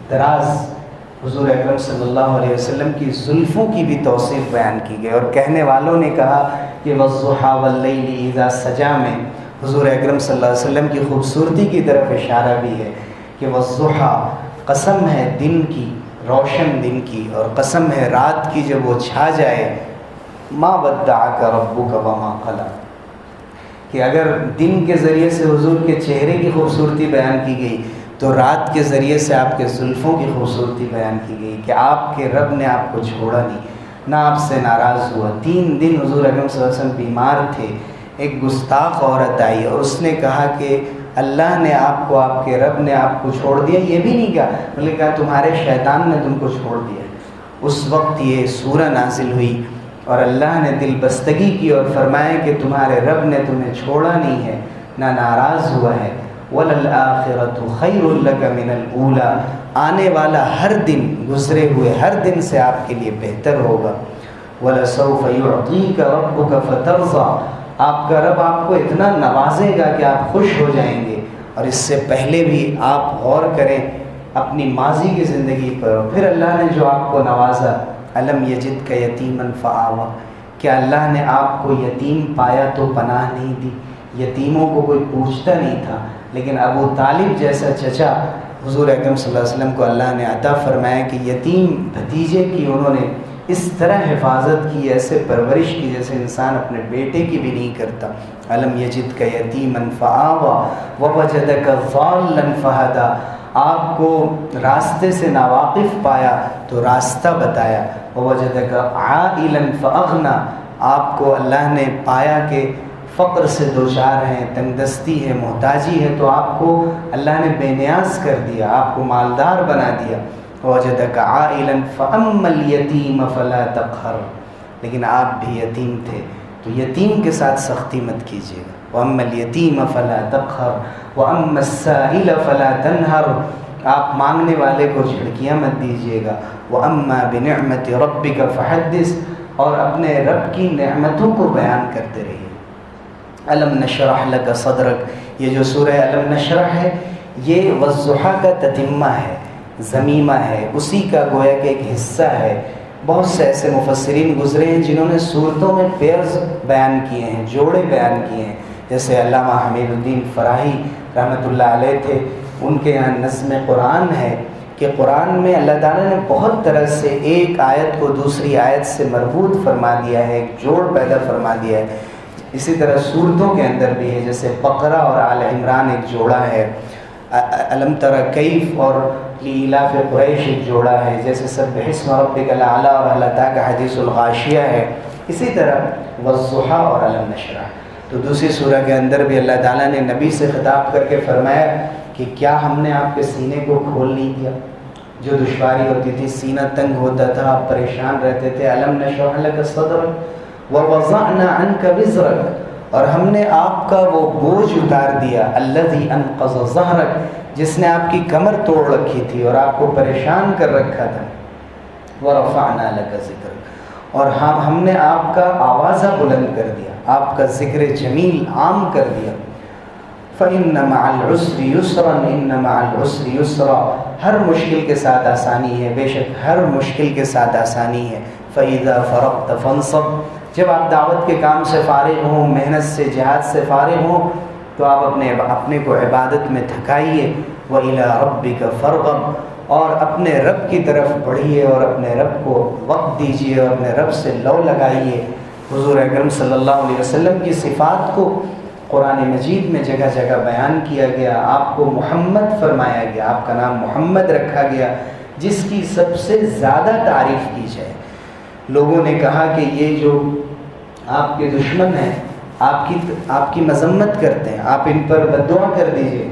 دراز حضور اکرم صلی اللہ علیہ وسلم کی زلفوں کی بھی توصیف بیان کی گئی. اور کہنے والوں نے کہا کہ والضحیٰ واللیل اذا سجا میں حضور اکرم صلی اللہ علیہ وسلم کی خوبصورتی کی طرف اشارہ بھی ہے کہ والضحیٰ قسم ہے دن کی، روشن دن کی، اور قسم ہے رات کی جب وہ چھا جائے. ما ودعک ربک وما قلی، کہ اگر دن کے ذریعے سے حضور کے چہرے کی خوبصورتی بیان کی گئی تو رات کے ذریعے سے آپ کے زلفوں کی خوبصورتی بیان کی گئی کہ آپ کے رب نے آپ کو چھوڑا نہیں، نہ آپ سے ناراض ہوا. 3 دن حضور اکرم صلی اللہ علیہ وسلم بیمار تھے. ایک گستاخ عورت آئی اور اس نے کہا کہ اللہ نے آپ کو، آپ کے رب نے آپ کو چھوڑ دیا. یہ بھی نہیں کہا، بلکہ کہا تمہارے شیطان نے تم کو چھوڑ دیا. اس وقت یہ سورہ نازل ہوئی اور اللہ نے دل بستگی کی اور فرمایا کہ تمہارے رب نے تمہیں چھوڑا نہیں ہے، نہ ناراض ہوا ہے. وَلَلْآخِرَةُ خَيْرٌ لَكَ مِنَ الْأُولَىٰ، آنے والا ہر دن، گزرے ہوئے ہر دن سے آپ کے لیے بہتر ہوگا. وَلَسَوْفَ يُعْطِيكَ رَبُّكَ فَتَرْضَىٰ، آپ کا رب آپ کو اتنا نوازے گا کہ آپ خوش ہو جائیں گے. اور اس سے پہلے بھی آپ غور کریں اپنی ماضی کی زندگی پر. پھر اللہ نے جو آپ کو نوازا، الم یجدک یتیما فآویٰ، کیا اللہ نے آپ کو یتیم پایا تو پناہ نہیں دی؟ یتیموں کو کوئی پوچھتا نہیں تھا، لیکن ابو طالب جیسا چچا حضور اکرم صلی اللہ علیہ وسلم کو اللہ نے عطا فرمایا کہ یتیم بھتیجے کی انہوں نے اس طرح حفاظت کی، ایسے پرورش کی جیسے انسان اپنے بیٹے کی بھی نہیں کرتا. الم یجدک یتیما فآویٰ ووجدک ضالا فہدیٰ، آپ کو راستے سے ناواقف پایا تو راستہ بتایا. ووجدک عائلا فاغنیٰ، آپ کو اللہ نے پایا کہ فقر سے دوچار ہیں، تنگ دستی ہے، محتاجی ہے، تو آپ کو اللہ نے بے نیاز کر دیا، آپ کو مالدار بنا دیا. وَوَجَدَكَ عَائِلًا فَأَمَّا الْيَتِيمَ فَلَا تَقْهَرْ، لیکن آپ بھی یتیم تھے تو یتیم کے ساتھ سختی مت کیجیے گا. وَأَمَّا الْيَتِيمَ فَلَا تَقْهَرْ وَأَمَّا السَّائِلَ فَلَا تَنْهَرْ، آپ مانگنے والے کو جھڑکیاں مت دیجیے گا. وَأَمَّا بِنِعْمَةِ رَبِّكَ فَحَدِّثْ، اور اپنے رب کی نعمتوں کو بیان کرتے رہیے. الم نشرح لک صدرک، یہ جو سورہ الم نشرح ہے یہ والضحیٰ کا تتمہ ہے، ضمیمہ ہے، اسی کا گویا کہ ایک حصہ ہے. بہت سے ایسے مفسرین گزرے ہیں جنہوں نے صورتوں میں پیئرز بیان کیے ہیں، جوڑے بیان کیے ہیں، جیسے علامہ حمید الدین فراہی رحمۃ اللہ علیہ تھے. ان کے یہاں نظم قرآن ہے کہ قرآن میں اللہ تعالیٰ نے بہت طرح سے ایک آیت کو دوسری آیت سے مربوط فرما دیا ہے، ایک جوڑ پیدا فرما دیا ہے. اسی طرح صورتوں کے اندر بھی ہے، جیسے بقرہ اور آل عمران ایک جوڑا ہے، الم تر کیف اور لیلاف قریش ایک جوڑا ہے، جیسے سبح اسم ربک الاعلی اور هل اتاک حدیث الغاشیہ ہے. اسی طرح والضحیٰ اور الم نشرح. تو دوسری سورہ کے اندر بھی اللہ تعالیٰ نے نبی سے خطاب کر کے فرمایا کہ کیا ہم نے آپ کے سینے کو کھول نہیں دیا؟ جو دشواری ہوتی تھی، سینہ تنگ ہوتا تھا، آپ پریشان رہتے تھے. الم نشرح لک صدرک ووضعنا عنک وزرک، اور ہم نے آپ کا وہ بوجھ اتار دیا، الذی انقض ظہرک، جس نے آپ کی کمر توڑ رکھی تھی اور آپ کو پریشان کر رکھا تھا. ورفعنا لک ذکرک، اور ہم نے آپ کا آوازہ بلند کر دیا، آپ کا ذکر جمیل عام کر دیا. فَإِنَّ مَعَ الْعُسْرِ يُسْرًا إِنَّ مَعَ الْعُسْرِ يُسْرًا، ہر مشکل کے ساتھ آسانی ہے، بے شک ہر مشکل کے ساتھ آسانی ہے. فَإِذَا فَرَغْتَ فَانصَبْ، جب آپ دعوت کے کام سے فارغ ہوں، محنت سے، جہاد سے فارغ ہوں، تو آپ اپنے کو عبادت میں تھکائیے. وَإِلَىٰ رَبِّكَ فَارْغَب، اور اپنے رب کی طرف بڑھیے اور اپنے رب کو وقت دیجیے اور اپنے رب سے لو لگائیے. حضور اکرم صلی اللہ علیہ وسلم کی صفات کو قرآن مجید میں جگہ جگہ بیان کیا گیا. آپ کو محمد فرمایا گیا، آپ کا نام محمد رکھا گیا، جس کی سب سے زیادہ تعریف کی جائے. لوگوں نے کہا کہ یہ جو آپ کے دشمن ہیں آپ کی مذمت کرتے ہیں، آپ ان پر بددعا کر دیجئے.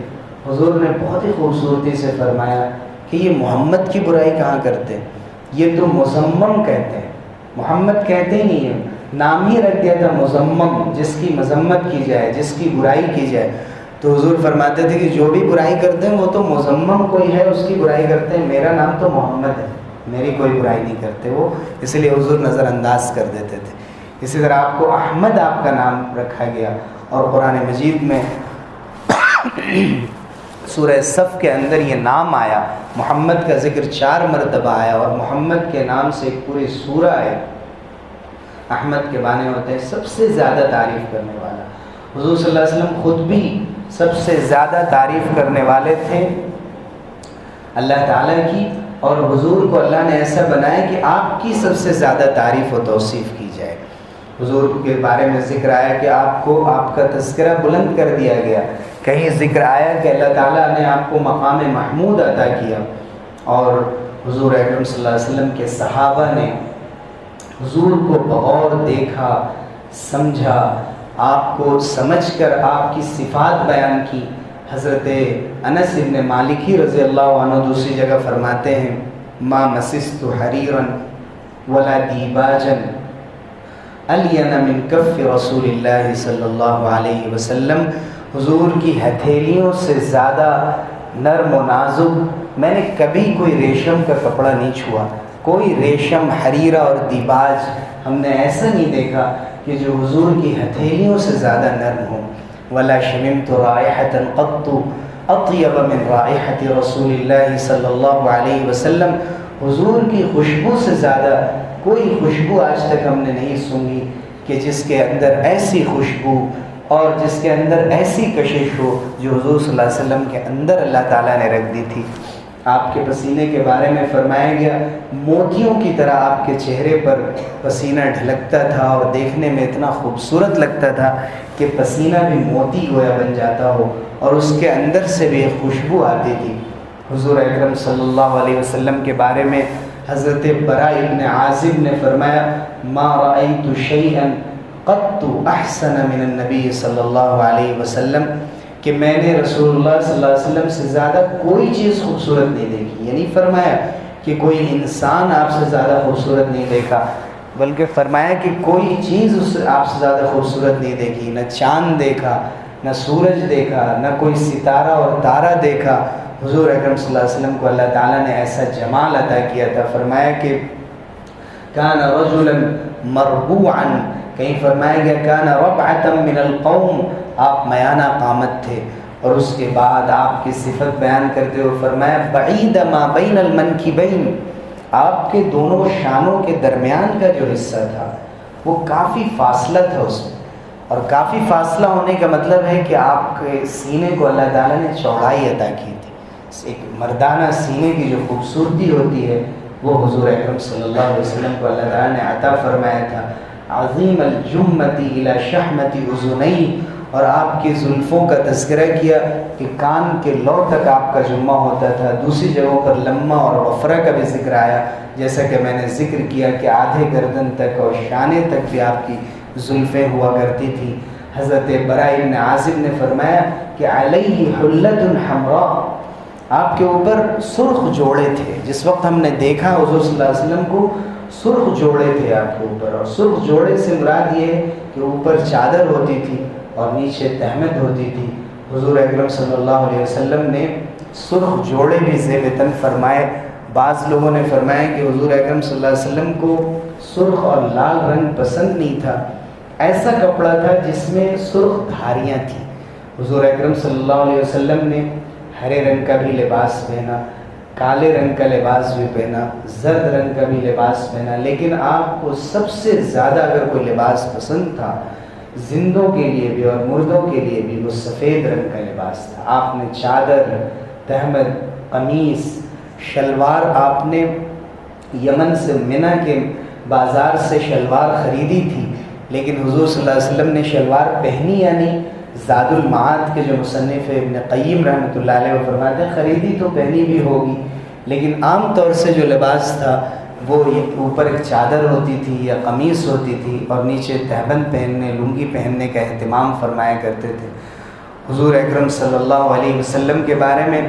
حضور نے بہت ہی خوبصورتی سے فرمایا کہ یہ محمد کی برائی کہاں کرتے ہیں، یہ تو مذمم کہتے ہیں، محمد کہتے ہی نہیں ہیں. نام ہی رکھ دیا تھا مذمم، جس کی مذمت کی جائے، جس کی برائی کی جائے. تو حضور فرماتے تھے کہ جو بھی برائی کرتے ہیں وہ تو مذمم کوئی ہے، اس کی برائی کرتے ہیں، میرا نام تو محمد ہے، میری کوئی برائی نہیں کرتے وہ، اس لیے حضور نظر انداز کر دیتے تھے. اسی طرح آپ کو احمد آپ کا نام رکھا گیا. اور قرآن مجید میں سورہ صف کے اندر یہ نام آیا، محمد کا ذکر 4 مرتبہ آیا، اور محمد کے نام سے ایک پوری سورہ ہے. احمد کے معنی ہوتے ہیں سب سے زیادہ تعریف کرنے والا. حضور صلی اللہ علیہ وسلم خود بھی سب سے زیادہ تعریف کرنے والے تھے اللہ تعالیٰ کی، اور حضور کو اللہ نے ایسا بنایا کہ آپ کی سب سے زیادہ تعریف و توصیف کی جائے. حضور کے بارے میں ذکر آیا کہ آپ کو آپ کا تذکرہ بلند کر دیا گیا. کہیں ذکر آیا کہ اللہ تعالیٰ نے آپ کو مقام محمود عطا کیا. اور حضور اکرم صلی اللہ علیہ وسلم کے صحابہ نے حضور کو بغور دیکھا، سمجھا، آپ کو سمجھ کر آپ کی صفات بیان کی. حضرت انس بن مالکی رضی اللہ عنہ دوسری جگہ فرماتے ہیں ما مسست حریرا ولا دیباجا الین من کف رسول اللہ صلی اللہ علیہ وسلم، حضور کی ہتھیلیوں سے زیادہ نرم و نازک میں نے کبھی کوئی ریشم کا کپڑا نہیں چھوا. کوئی ریشم، حریرہ اور دیباج ہم نے ایسا نہیں دیکھا کہ جو حضور کی ہتھیلیوں سے زیادہ نرم ہو. ولا شممت رائحة قط اطیب من رائحة رسول اللہ صلی اللہ علیہ وسلم، حضور کی خوشبو سے زیادہ کوئی خوشبو آج تک ہم نے نہیں سنی کہ جس کے اندر ایسی خوشبو اور جس کے اندر ایسی کشش ہو جو حضور صلی اللہ علیہ وسلم کے اندر اللہ تعالیٰ نے رکھ دی تھی. آپ کے پسینے کے بارے میں فرمایا گیا موتیوں کی طرح آپ کے چہرے پر پسینہ ڈھلکتا تھا اور دیکھنے میں اتنا خوبصورت لگتا تھا کہ پسینہ بھی موتی گویا بن جاتا ہو اور اس کے اندر سے بھی ایک خوشبو آتی تھی. حضور اکرم صلی اللہ علیہ وسلم کے بارے میں حضرت براء ابن عازب نے فرمایا ما رأیت شیئا قط احسن من النبی صلی اللہ علیہ وسلم، کہ میں نے رسول اللہ صلی اللہ علیہ وسلم سے زیادہ کوئی چیز خوبصورت نہیں دیکھی. یعنی فرمایا کہ کوئی انسان آپ سے زیادہ خوبصورت نہیں دیکھا، بلکہ فرمایا کہ کوئی چیز اس آپ سے زیادہ خوبصورت نہیں دیکھی، نہ چاند دیکھا، نہ سورج دیکھا، نہ کوئی ستارہ اور تارہ دیکھا۔ حضور اکرم صلی اللہ علیہ وسلم کو اللہ تعالیٰ نے ایسا جمال عطا کیا تھا۔ فرمایا کہ کان رجلا مربوعا، کہیں فرمایا گیا کان ربعۃ من القوم، آپ میانہ قامت تھے۔ اور اس کے بعد آپ کی صفت بیان کرتے ہوئے فرمایا بعید ما بین المنکبین، آپ کے دونوں شانوں کے درمیان کا جو حصہ تھا وہ کافی فاصلہ تھا اس میں، اور کافی فاصلہ ہونے کا مطلب ہے کہ آپ کے سینے کو اللہ تعالیٰ نے چوڑائی عطا کی تھی۔ ایک مردانہ سینے کی جو خوبصورتی ہوتی ہے وہ حضور اکرم صلی اللہ علیہ وسلم کو اللہ تعالیٰ نے عطا فرمایا تھا۔ عظیم الجمۃ الی شحمۃ اذنی، اور آپ کی زلفوں کا تذکرہ کیا کہ کان کے لو تک آپ کا جمہ ہوتا تھا۔ دوسری جگہوں پر لمہ اور وفرہ کا بھی ذکر آیا، جیسا کہ میں نے ذکر کیا کہ آدھے گردن تک اور شانے تک بھی آپ کی زلفیں ہوا کرتی تھیں۔ حضرت براء بن عازب نے فرمایا کہ علیہ حلۃ حمراء، آپ کے اوپر سرخ جوڑے تھے۔ جس وقت ہم نے دیکھا حضور صلی اللہ علیہ وسلم کو، سرخ جوڑے تھے آپ کے اوپر، اور سرخ جوڑے سے مراد یہ ہے کہ اوپر چادر ہوتی تھی اور نیچے تہمد ہوتی تھی۔ حضور اکرم صلی اللہ علیہ وسلم نے سرخ جوڑے بھی ذیل تن فرمائے۔ بعض لوگوں نے فرمایا کہ حضور اکرم صلی اللہ علیہ وسلم کو سرخ اور لال رنگ پسند نہیں تھا، ایسا کپڑا تھا جس میں سرخ دھاریاں تھیں۔ حضور اکرم صلی اللہ علیہ وسلم نے ہرے رنگ کا بھی لباس پہنا، کالے رنگ کا لباس بھی پہنا، زرد رنگ کا بھی لباس پہنا، لیکن آپ کو سب سے زیادہ اگر کوئی لباس پسند تھا زندوں کے لیے بھی اور مردوں کے لیے بھی، وہ سفید رنگ کا لباس تھا۔ آپ نے چادر، تہمد، قمیص، شلوار آپ نے یمن سے منی کے بازار سے شلوار خریدی تھی، لیکن حضور صلی اللہ علیہ وسلم نے شلوار پہنی یا نہیں؟ زاد المعاد کے جو مصنف ابن قیم رحمۃ اللہ علیہ وہ فرماتے ہیں خریدی تو پہنی بھی ہوگی، لیکن عام طور سے جو لباس تھا وہ اوپر ایک چادر ہوتی تھی یا قمیص ہوتی تھی، اور نیچے تہبند پہننے، لنگی پہننے کا اہتمام فرمایا کرتے تھے۔ حضور اکرم صلی اللہ علیہ وسلم کے بارے میں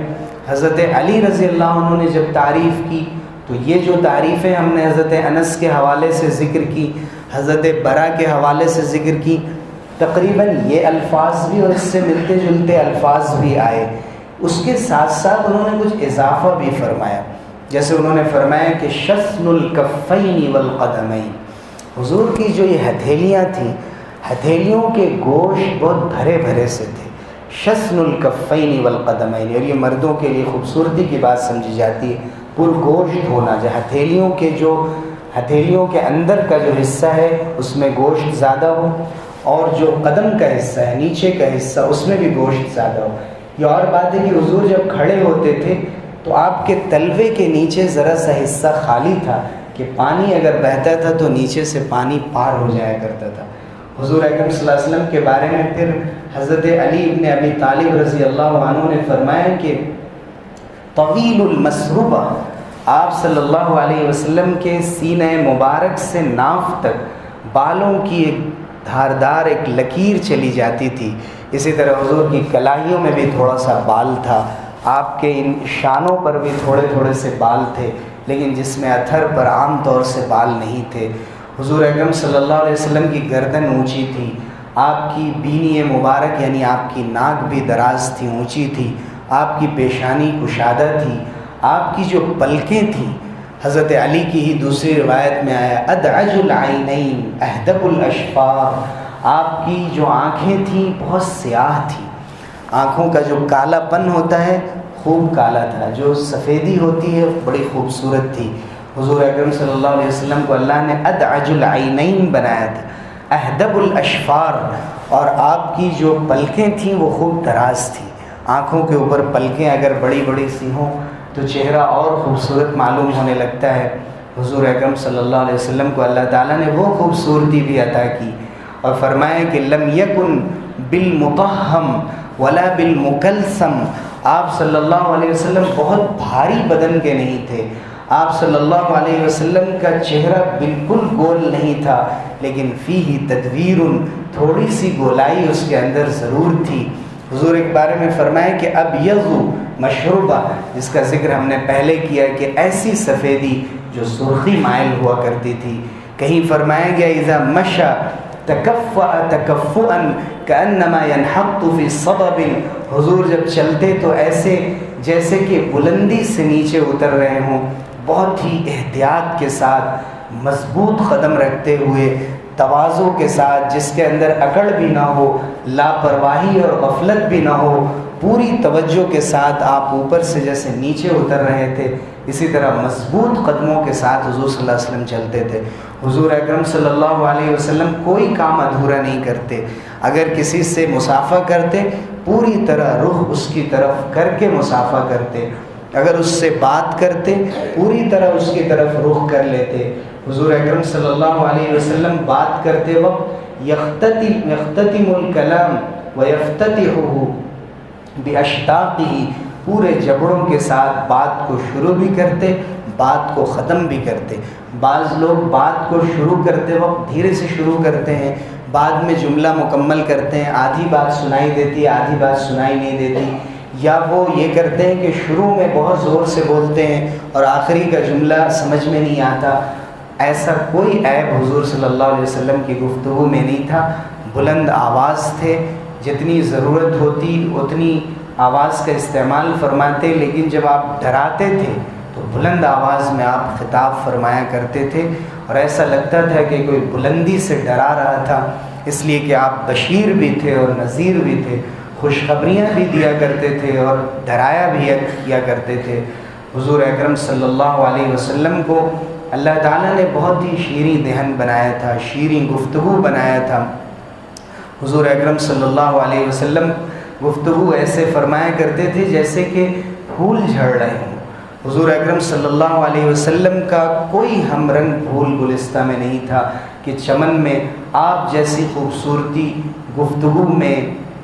حضرت علی رضی اللہ عنہ نے جب تعریف کی تو یہ جو تعریفیں ہم نے حضرت انس کے حوالے سے ذکر کی، حضرت برا کے حوالے سے ذکر کی، تقریباً یہ الفاظ بھی اور اس سے ملتے جلتے الفاظ بھی آئے۔ اس کے ساتھ ساتھ انہوں نے کچھ اضافہ بھی فرمایا، جیسے انہوں نے فرمایا کہ شسن الکفین والقدمین، حضور کی جو یہ ہتھیلیاں تھیں، ہتھیلیوں کے گوشت بہت بھرے بھرے سے تھے۔ شسن الکفین والقدمین، اور یہ مردوں کے لیے خوبصورتی کی بات سمجھی جاتی ہے، پر گوشت ہونا، جو ہتھیلیوں کے اندر کا جو حصہ ہے اس میں گوشت زیادہ ہو، اور جو قدم کا حصہ ہے، نیچے کا حصہ، اس میں بھی گوشت زیادہ ہو۔ یہ اور بات ہے کہ حضور جب کھڑے ہوتے تھے تو آپ کے تلوے کے نیچے ذرا سا حصہ خالی تھا کہ پانی اگر بہتا تھا تو نیچے سے پانی پار ہو جایا کرتا تھا۔ حضور اکرم صلی اللہ علیہ وسلم کے بارے میں پھر حضرت علی ابن ابی طالب رضی اللہ عنہ نے فرمایا کہ طویل المسربہ، آپ صلی اللہ علیہ وسلم کے سینہ مبارک سے ناف تک بالوں کی ایک دھاردار ایک لکیر چلی جاتی تھی۔ اسی طرح حضور کی کلاہیوں میں بھی تھوڑا سا بال تھا، آپ کے ان شانوں پر بھی تھوڑے تھوڑے سے بال تھے، لیکن جس میں اتھر پر عام طور سے بال نہیں تھے۔ حضور اکرم صلی اللہ علیہ وسلم کی گردن اونچی تھی، آپ کی بینی مبارک یعنی آپ کی ناک بھی دراز تھی، اونچی تھی، آپ کی پیشانی کشادہ تھی، آپ کی جو پلکیں تھیں، حضرت علی کی ہی دوسری روایت میں آیا ادعج العینین اہدب الاشفار، آپ کی جو آنکھیں تھیں بہت سیاہ تھیں، آنکھوں کا جو کالا پن ہوتا ہے خوب کالا تھا، جو سفیدی ہوتی ہے بڑی خوبصورت تھی۔ حضور اکرم صلی اللہ علیہ وسلم کو اللہ نے ادعج العینین بنایا تھا، اہدب الاشفار، اور آپ کی جو پلکیں تھیں وہ خوب دراز تھیں۔ آنکھوں کے اوپر پلکیں اگر بڑی بڑی سی ہوں تو چہرہ اور خوبصورت معلوم ہونے لگتا ہے۔ حضور اکرم صلی اللہ علیہ وسلم کو اللہ تعالیٰ نے وہ خوبصورتی بھی عطا کی اور فرمایا کہ لم یکن بالمطہم ولا بالمکلثم، آپ صلی اللہ علیہ وسلم بہت بھاری بدن کے نہیں تھے، آپ صلی اللہ علیہ وسلم کا چہرہ بالکل گول نہیں تھا، لیکن فیہ تدویر، تھوڑی سی گولائی اس کے اندر ضرور تھی۔ حضور ایک بارے میں فرمایا کہ ابیض مشروبہ، جس کا ذکر ہم نے پہلے کیا کہ ایسی سفیدی جو سرخی مائل ہوا کرتی تھی۔ کہیں فرمایا گیا اذا مشى تکفأ تکفؤا کانما ينحط فی صبب، حضور جب چلتے تو ایسے جیسے کہ بلندی سے نیچے اتر رہے ہوں، بہت ہی احتیاط کے ساتھ، مضبوط قدم رکھتے ہوئے، تواضع کے ساتھ، جس کے اندر اکڑ بھی نہ ہو، لاپرواہی اور غفلت بھی نہ ہو، پوری توجہ کے ساتھ آپ اوپر سے جیسے نیچے اتر رہے تھے، اسی طرح مضبوط قدموں کے ساتھ حضور صلی اللہ علیہ وسلم چلتے تھے۔ حضور اکرم صلی اللہ علیہ وسلم کوئی کام ادھورا نہیں کرتے، اگر کسی سے مصافحہ کرتے پوری طرح رخ اس کی طرف کر کے مصافحہ کرتے، اگر اس سے بات کرتے پوری طرح اس کی طرف رخ کر لیتے۔ حضور اکرم صلی اللہ علیہ وسلم بات کرتے وقت یختتم الکلام ویفتتحہ باشتاقہ، پورے جبڑوں کے ساتھ بات کو شروع بھی کرتے، بات کو ختم بھی کرتے۔ بعض لوگ بات کو شروع کرتے وقت دھیرے سے شروع کرتے ہیں، بعد میں جملہ مکمل کرتے ہیں، آدھی بات سنائی دیتی، آدھی بات سنائی نہیں دیتی، یا وہ یہ کرتے ہیں کہ شروع میں بہت زور سے بولتے ہیں اور آخری کا جملہ سمجھ میں نہیں آتا۔ ایسا کوئی عیب حضور صلی اللہ علیہ وسلم کی گفتگو میں نہیں تھا۔ بلند آواز تھے، جتنی ضرورت ہوتی اتنی آواز کا استعمال فرماتے، لیکن جب آپ ڈراتے تھے تو بلند آواز میں آپ خطاب فرمایا کرتے تھے، اور ایسا لگتا تھا کہ کوئی بلندی سے ڈرا رہا تھا، اس لیے کہ آپ بشیر بھی تھے اور نذیر بھی تھے، خوشخبریاں بھی دیا کرتے تھے اور ڈرایا بھی کیا کرتے تھے۔ حضور اکرم صلی اللہ علیہ وسلم کو اللہ تعالیٰ نے بہت ہی شیریں دہن بنایا تھا، شیریں گفتگو بنایا تھا۔ حضور اکرم صلی اللہ علیہ وسلم گفتگو ایسے فرمایا کرتے تھے جیسے کہ پھول جھڑ رہے ہوں۔ حضور اکرم صلی اللہ علیہ وسلم کا کوئی ہم رنگ پھول گلستہ میں نہیں تھا کہ چمن میں آپ جیسی خوبصورتی گفتگو میں،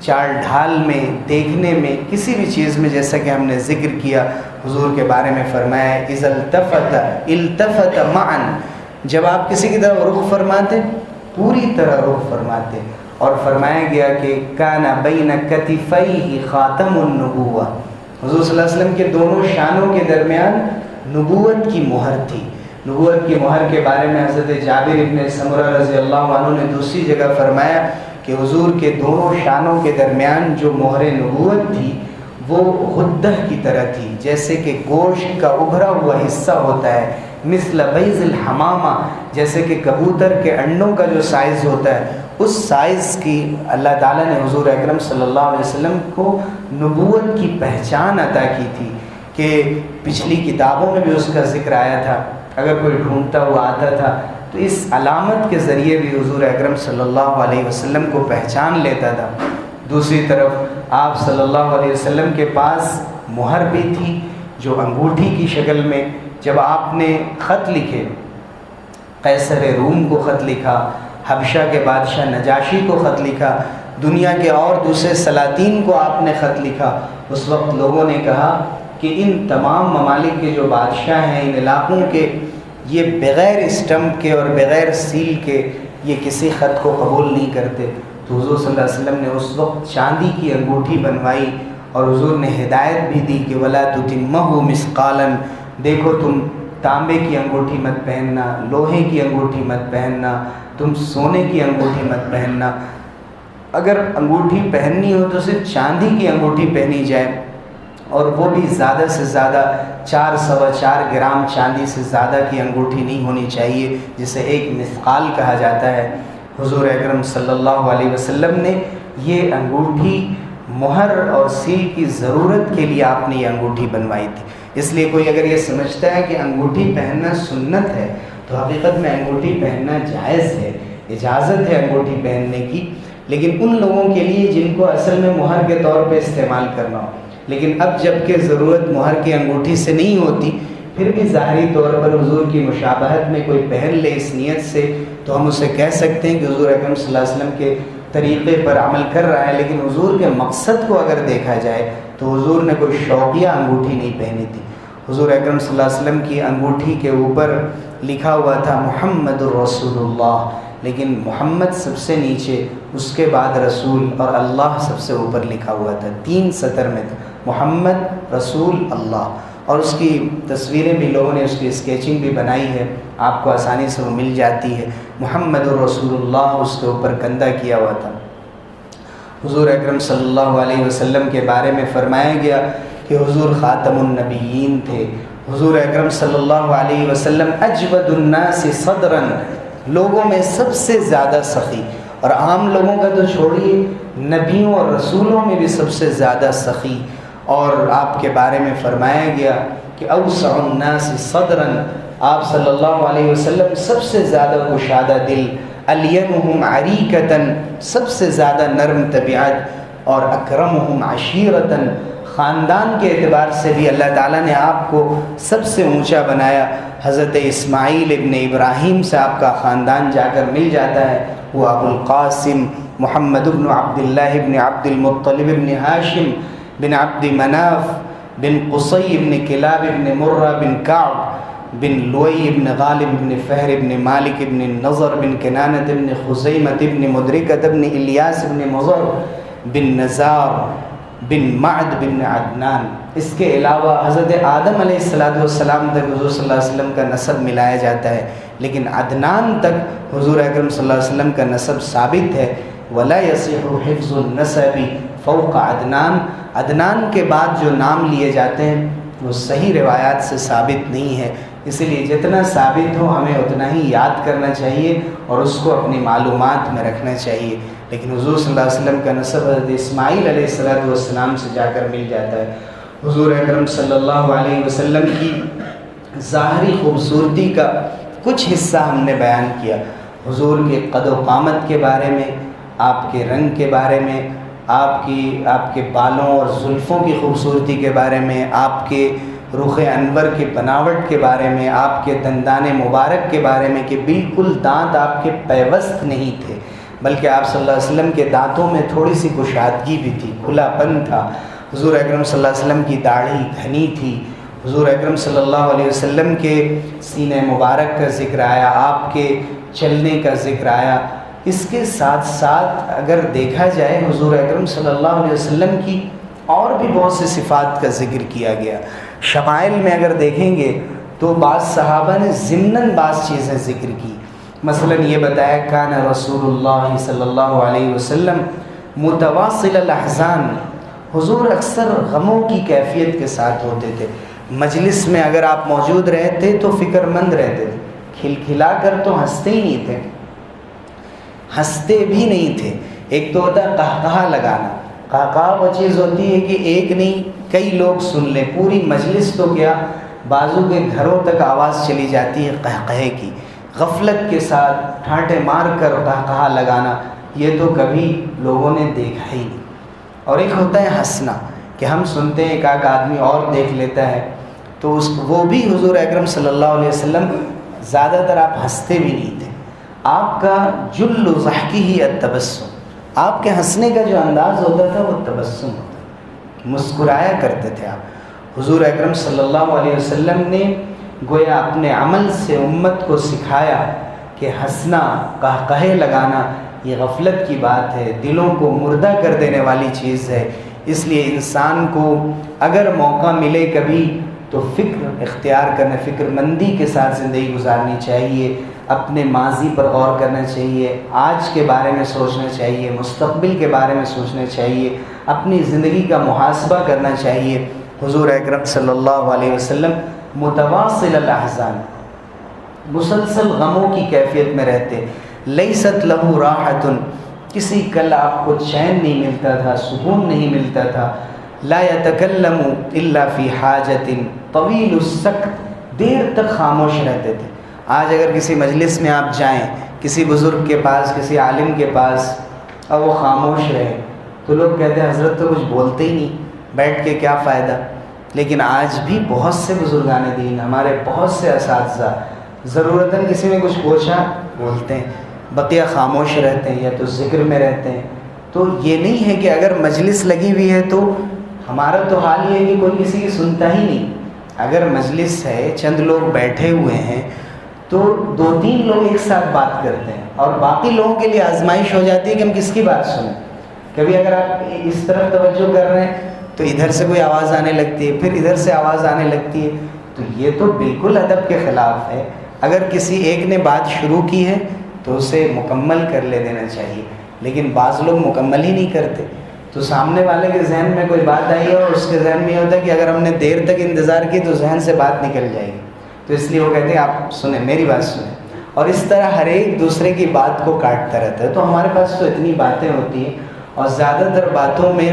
چال ڈھال میں، دیکھنے میں، کسی بھی چیز میں، جیسا کہ ہم نے ذکر کیا حضور کے بارے میں فرمایا اذا التفت معا، جب آپ کسی کی طرف رخ فرماتے پوری طرح رخ فرماتے، اور فرمایا گیا کہ کان بین کتفیہ خاتم النبوہ، حضور صلی اللہ علیہ وسلم کے دونوں شانوں کے درمیان نبوت کی مہر تھی۔ نبوت کی مہر کے بارے میں حضرت جابر بن سمرہ رضی اللہ عنہ نے دوسری جگہ فرمایا کہ حضور کے دونوں شانوں کے درمیان جو مہر نبوت تھی وہ غدہ کی طرح تھی، جیسے کہ گوشت کا ابھرا ہوا حصہ ہوتا ہے، مثل بیض الحمامہ، جیسے کہ کبوتر کے انڈوں کا جو سائز ہوتا ہے اس سائز کی اللہ تعالیٰ نے حضور اکرم صلی اللہ علیہ وسلم کو نبوت کی پہچان عطا کی تھی، کہ پچھلی کتابوں میں بھی اس کا ذکر آیا تھا، اگر کوئی ڈھونڈتا ہوا آتا تھا تو اس علامت کے ذریعے بھی حضور اکرم صلی اللہ علیہ وسلم کو پہچان لیتا تھا۔ دوسری طرف آپ صلی اللہ علیہ وسلم کے پاس مہر بھی تھی جو انگوٹھی کی شکل میں، جب آپ نے خط لکھے، قیصر روم کو خط لکھا، حبشہ کے بادشاہ نجاشی کو خط لکھا، دنیا کے اور دوسرے سلاطین کو آپ نے خط لکھا، اس وقت لوگوں نے کہا کہ ان تمام ممالک کے جو بادشاہ ہیں، ان علاقوں کے، یہ بغیر اسٹمپ کے اور بغیر سیل کے یہ کسی خط کو قبول نہیں کرتے۔ تو حضور صلی اللہ علیہ وسلم نے اس وقت چاندی کی انگوٹھی بنوائی، اور حضور نے ہدایت بھی دی کہ وَلَا تُتِمَّهُ مِثْقَالًا، دیکھو تم تانبے کی انگوٹھی مت پہننا، لوہے کی انگوٹھی مت پہننا، تم سونے کی انگوٹھی مت پہننا، اگر انگوٹھی پہننی ہو تو صرف چاندی کی انگوٹھی پہنی جائے، اور وہ بھی زیادہ سے زیادہ 4.25 گرام چاندی سے زیادہ کی انگوٹھی نہیں ہونی چاہیے، جسے ایک مثقال کہا جاتا ہے۔ حضور اکرم صلی اللہ علیہ وسلم نے یہ انگوٹھی مہر اور سیل کی ضرورت کے لیے آپ نے یہ انگوٹھی بنوائی تھی۔ اس لیے کوئی اگر یہ سمجھتا ہے کہ انگوٹھی پہننا سنت ہے تو حقیقت میں انگوٹھی پہننا جائز ہے، اجازت ہے انگوٹھی پہننے کی، لیکن ان لوگوں کے لیے جن کو اصل میں مہر کے طور پہ استعمال کرنا ہو۔ لیکن اب جب کہ ضرورت مہر کی انگوٹھی سے نہیں ہوتی، پھر بھی ظاہری طور پر حضور کی مشابہت میں کوئی پہن لے اس نیت سے، تو ہم اسے کہہ سکتے ہیں کہ حضور اکرم صلی اللہ علیہ وسلم کے طریقے پر عمل کر رہا ہے، لیکن حضور کے مقصد کو اگر دیکھا جائے تو حضور نے کوئی شوقیہ انگوٹھی نہیں پہنی تھی۔ حضور اکرم صلی اللہ علیہ وسلم کی انگوٹھی کے اوپر لکھا ہوا تھا محمد الرسول اللہ، لیکن محمد سب سے نیچے، اس کے بعد رسول اور اللہ سب سے اوپر لکھا ہوا تھا، 3 سطر میں تھا، محمد رسول اللہ۔ اور اس کی تصویریں بھی لوگوں نے اس کی اسکیچنگ بھی بنائی ہے، آپ کو آسانی سے وہ مل جاتی ہے۔ محمد رسول اللہ اس کے اوپر کندہ کیا ہوا تھا۔ حضور اکرم صلی اللہ علیہ وسلم کے بارے میں فرمایا گیا کہ حضور خاتم النبیین تھے۔ حضور اکرم صلی اللہ علیہ وسلم اجود الناس صدرا، لوگوں میں سب سے زیادہ سخی، اور عام لوگوں کا تو چھوڑیے، نبیوں اور رسولوں میں بھی سب سے زیادہ سخی۔ اور آپ کے بارے میں فرمایا گیا کہ اوسع الناس صدرا، آپ صلی اللہ علیہ وسلم سب سے زیادہ کشادہ دل، الینہم عریکۃ، سب سے زیادہ نرم طبیعت، اور اکرمہم عشیرۃ، خاندان کے اعتبار سے بھی اللہ تعالیٰ نے آپ کو سب سے اونچا بنایا۔ حضرت اسماعیل ابن ابراہیم سے آپ کا خاندان جا کر مل جاتا ہے، وہ ابو القاسم محمد ابن عبداللہ ابن عبد المطلب ابن ہاشم بن عبد مناف بن قصی ابن کلاب ابن مرہ بن کعب بن لوئی ابن غالب ابن فہر ابن مالک ابن نضر بن کنانت ابن خزیمت ابن مدرکت ابن الیاس ابن مضر بن نزار بن معد بن عدنان۔ اس کے علاوہ حضرت آدم علیہ السلام تک حضور صلی اللہ علیہ وسلم کا نسب ملایا جاتا ہے، لیکن عدنان تک حضور اکرم صلی اللہ علیہ وسلم کا نسب ثابت ہے۔ وَلَا يَصِحُ حِفْظُ النَّسَبِ فَوْقَ عدنان، عدنان کے بعد جو نام لیے جاتے ہیں وہ صحیح روایات سے ثابت نہیں ہے، اسی لیے جتنا ثابت ہو ہمیں اتنا ہی یاد کرنا چاہیے اور اس کو اپنی معلومات میں رکھنا چاہیے۔ لیکن حضور صلی اللہ علیہ وسلم کا نسب حضرت اسماعیل علیہ السلام سے جا کر مل جاتا ہے۔ حضور اکرم صلی اللہ علیہ وسلم کی ظاہری خوبصورتی کا کچھ حصہ ہم نے بیان کیا، حضور کے قد و قامت کے بارے میں، آپ کے رنگ کے بارے میں، آپ کے بالوں اور زلفوں کی خوبصورتی کے بارے میں، آپ کے رخ انور کے بناوٹ کے بارے میں، آپ کے دندان مبارک کے بارے میں کہ بالکل دانت آپ کے پیوست نہیں تھے، بلکہ آپ صلی اللہ علیہ وسلم کے دانتوں میں تھوڑی سی کشادگی بھی تھی، کھلا پن تھا۔ حضور اکرم صلی اللہ علیہ وسلم کی داڑھی گھنی تھی۔ حضور اکرم صلی اللہ علیہ وسلم کے سینہ مبارک کا ذکر آیا، آپ کے چلنے کا ذکر آیا۔ اس کے ساتھ ساتھ اگر دیکھا جائے حضور اکرم صلی اللہ علیہ وسلم کی اور بھی بہت سی صفات کا ذکر کیا گیا۔ شمائل میں اگر دیکھیں گے تو بعض صحابہ نے ضمناً بعض چیزیں ذکر کی، مثلا یہ بتایا کان رسول اللہ صلی اللہ علیہ وسلم متواصل الاحزان، حضور اکثر غموں کی کیفیت کے ساتھ ہوتے تھے۔ مجلس میں اگر آپ موجود رہتے تو فکر مند رہتے تھے، کھلکھلا کر تو ہنستے ہی نہیں تھے، ہنستے بھی نہیں تھے۔ ایک تو ہوتا ہے قہقہا لگانا، قہقہا وہ چیز ہوتی ہے کہ ایک نہیں کئی لوگ سن لیں، پوری مجلس تو کیا بازو کے گھروں تک آواز چلی جاتی ہے قہقہے کی، غفلت کے ساتھ ٹھاٹے مار کر قہقہا لگانا، یہ تو کبھی لوگوں نے دیکھا ہی نہیں۔ اور ایک ہوتا ہے ہنسنا کہ ہم سنتے ہیں ایک آدھ آدمی اور دیکھ لیتا ہے تو وہ بھی حضور اکرم صلی اللہ علیہ وسلم زیادہ تر آپ ہنستے بھی نہیں تھے۔ آپ کا جل ضحکہ التبسم، آپ کے ہنسنے کا جو انداز ہوتا تھا وہ تبسم ہوتا، مسکرایا کرتے تھے آپ۔ حضور اکرم صلی اللہ علیہ وسلم نے گویا اپنے عمل سے امت کو سکھایا کہ ہنسنا، قہقہے لگانا یہ غفلت کی بات ہے، دلوں کو مردہ کر دینے والی چیز ہے۔ اس لیے انسان کو اگر موقع ملے کبھی تو فکر اختیار کرنا، فکر مندی کے ساتھ زندگی گزارنی چاہیے، اپنے ماضی پر غور کرنا چاہیے، آج کے بارے میں سوچنا چاہیے، مستقبل کے بارے میں سوچنا چاہیے، اپنی زندگی کا محاسبہ کرنا چاہیے۔ حضور اکرم صلی اللہ علیہ وسلم متواصل الاحزان، مسلسل غموں کی کیفیت میں رہتے، لیست لہ راحۃ، کسی کل آپ کو چین نہیں ملتا تھا، سکون نہیں ملتا تھا، لا یتکلم الا فی حاجۃ، طویل السکت، دیر تک خاموش رہتے تھے۔ آج اگر کسی مجلس میں آپ جائیں، کسی بزرگ کے پاس، کسی عالم کے پاس، اور وہ خاموش رہے تو لوگ کہتے ہیں حضرت تو کچھ بولتے ہی نہیں، بیٹھ کے کیا فائدہ۔ لیکن آج بھی بہت سے بزرگان دین، ہمارے بہت سے اساتذہ ضرورتاً کسی میں کچھ پوچھا بولتے ہیں، بقیہ خاموش رہتے ہیں یا تو ذکر میں رہتے ہیں۔ تو یہ نہیں ہے کہ اگر مجلس لگی ہوئی ہے تو ہمارا تو حال یہ ہے کہ کوئی کسی کی سنتا ہی نہیں۔ اگر مجلس ہے، چند لوگ بیٹھے ہوئے ہیں تو 2-3 لوگ ایک ساتھ بات کرتے ہیں اور باقی لوگوں کے لیے آزمائش ہو جاتی ہے کہ ہم کس کی بات سنیں. کبھی اگر آپ اس طرف توجہ کر رہے ہیں تو ادھر سے کوئی آواز آنے لگتی ہے، پھر ادھر سے آواز آنے لگتی ہے. تو یہ تو بالکل ادب کے خلاف ہے. اگر کسی ایک نے بات شروع کی ہے تو اسے مکمل کر لے دینا چاہیے، لیکن بعض لوگ مکمل ہی نہیں کرتے. تو سامنے والے کے ذہن میں کوئی بات آئی ہے اور اس کے ذہن میں یہ ہوتا ہے کہ اگر ہم نے دیر تک انتظار کی تو ذہن سے بات نکل جائے گی. تو اس لیے وہ کہتے ہیں آپ سنیں، میری بات سنیں. اور اس طرح ہر ایک دوسرے کی بات کو کاٹتا رہتا ہے. تو ہمارے پاس تو اتنی باتیں ہوتی ہیں اور زیادہ تر باتوں میں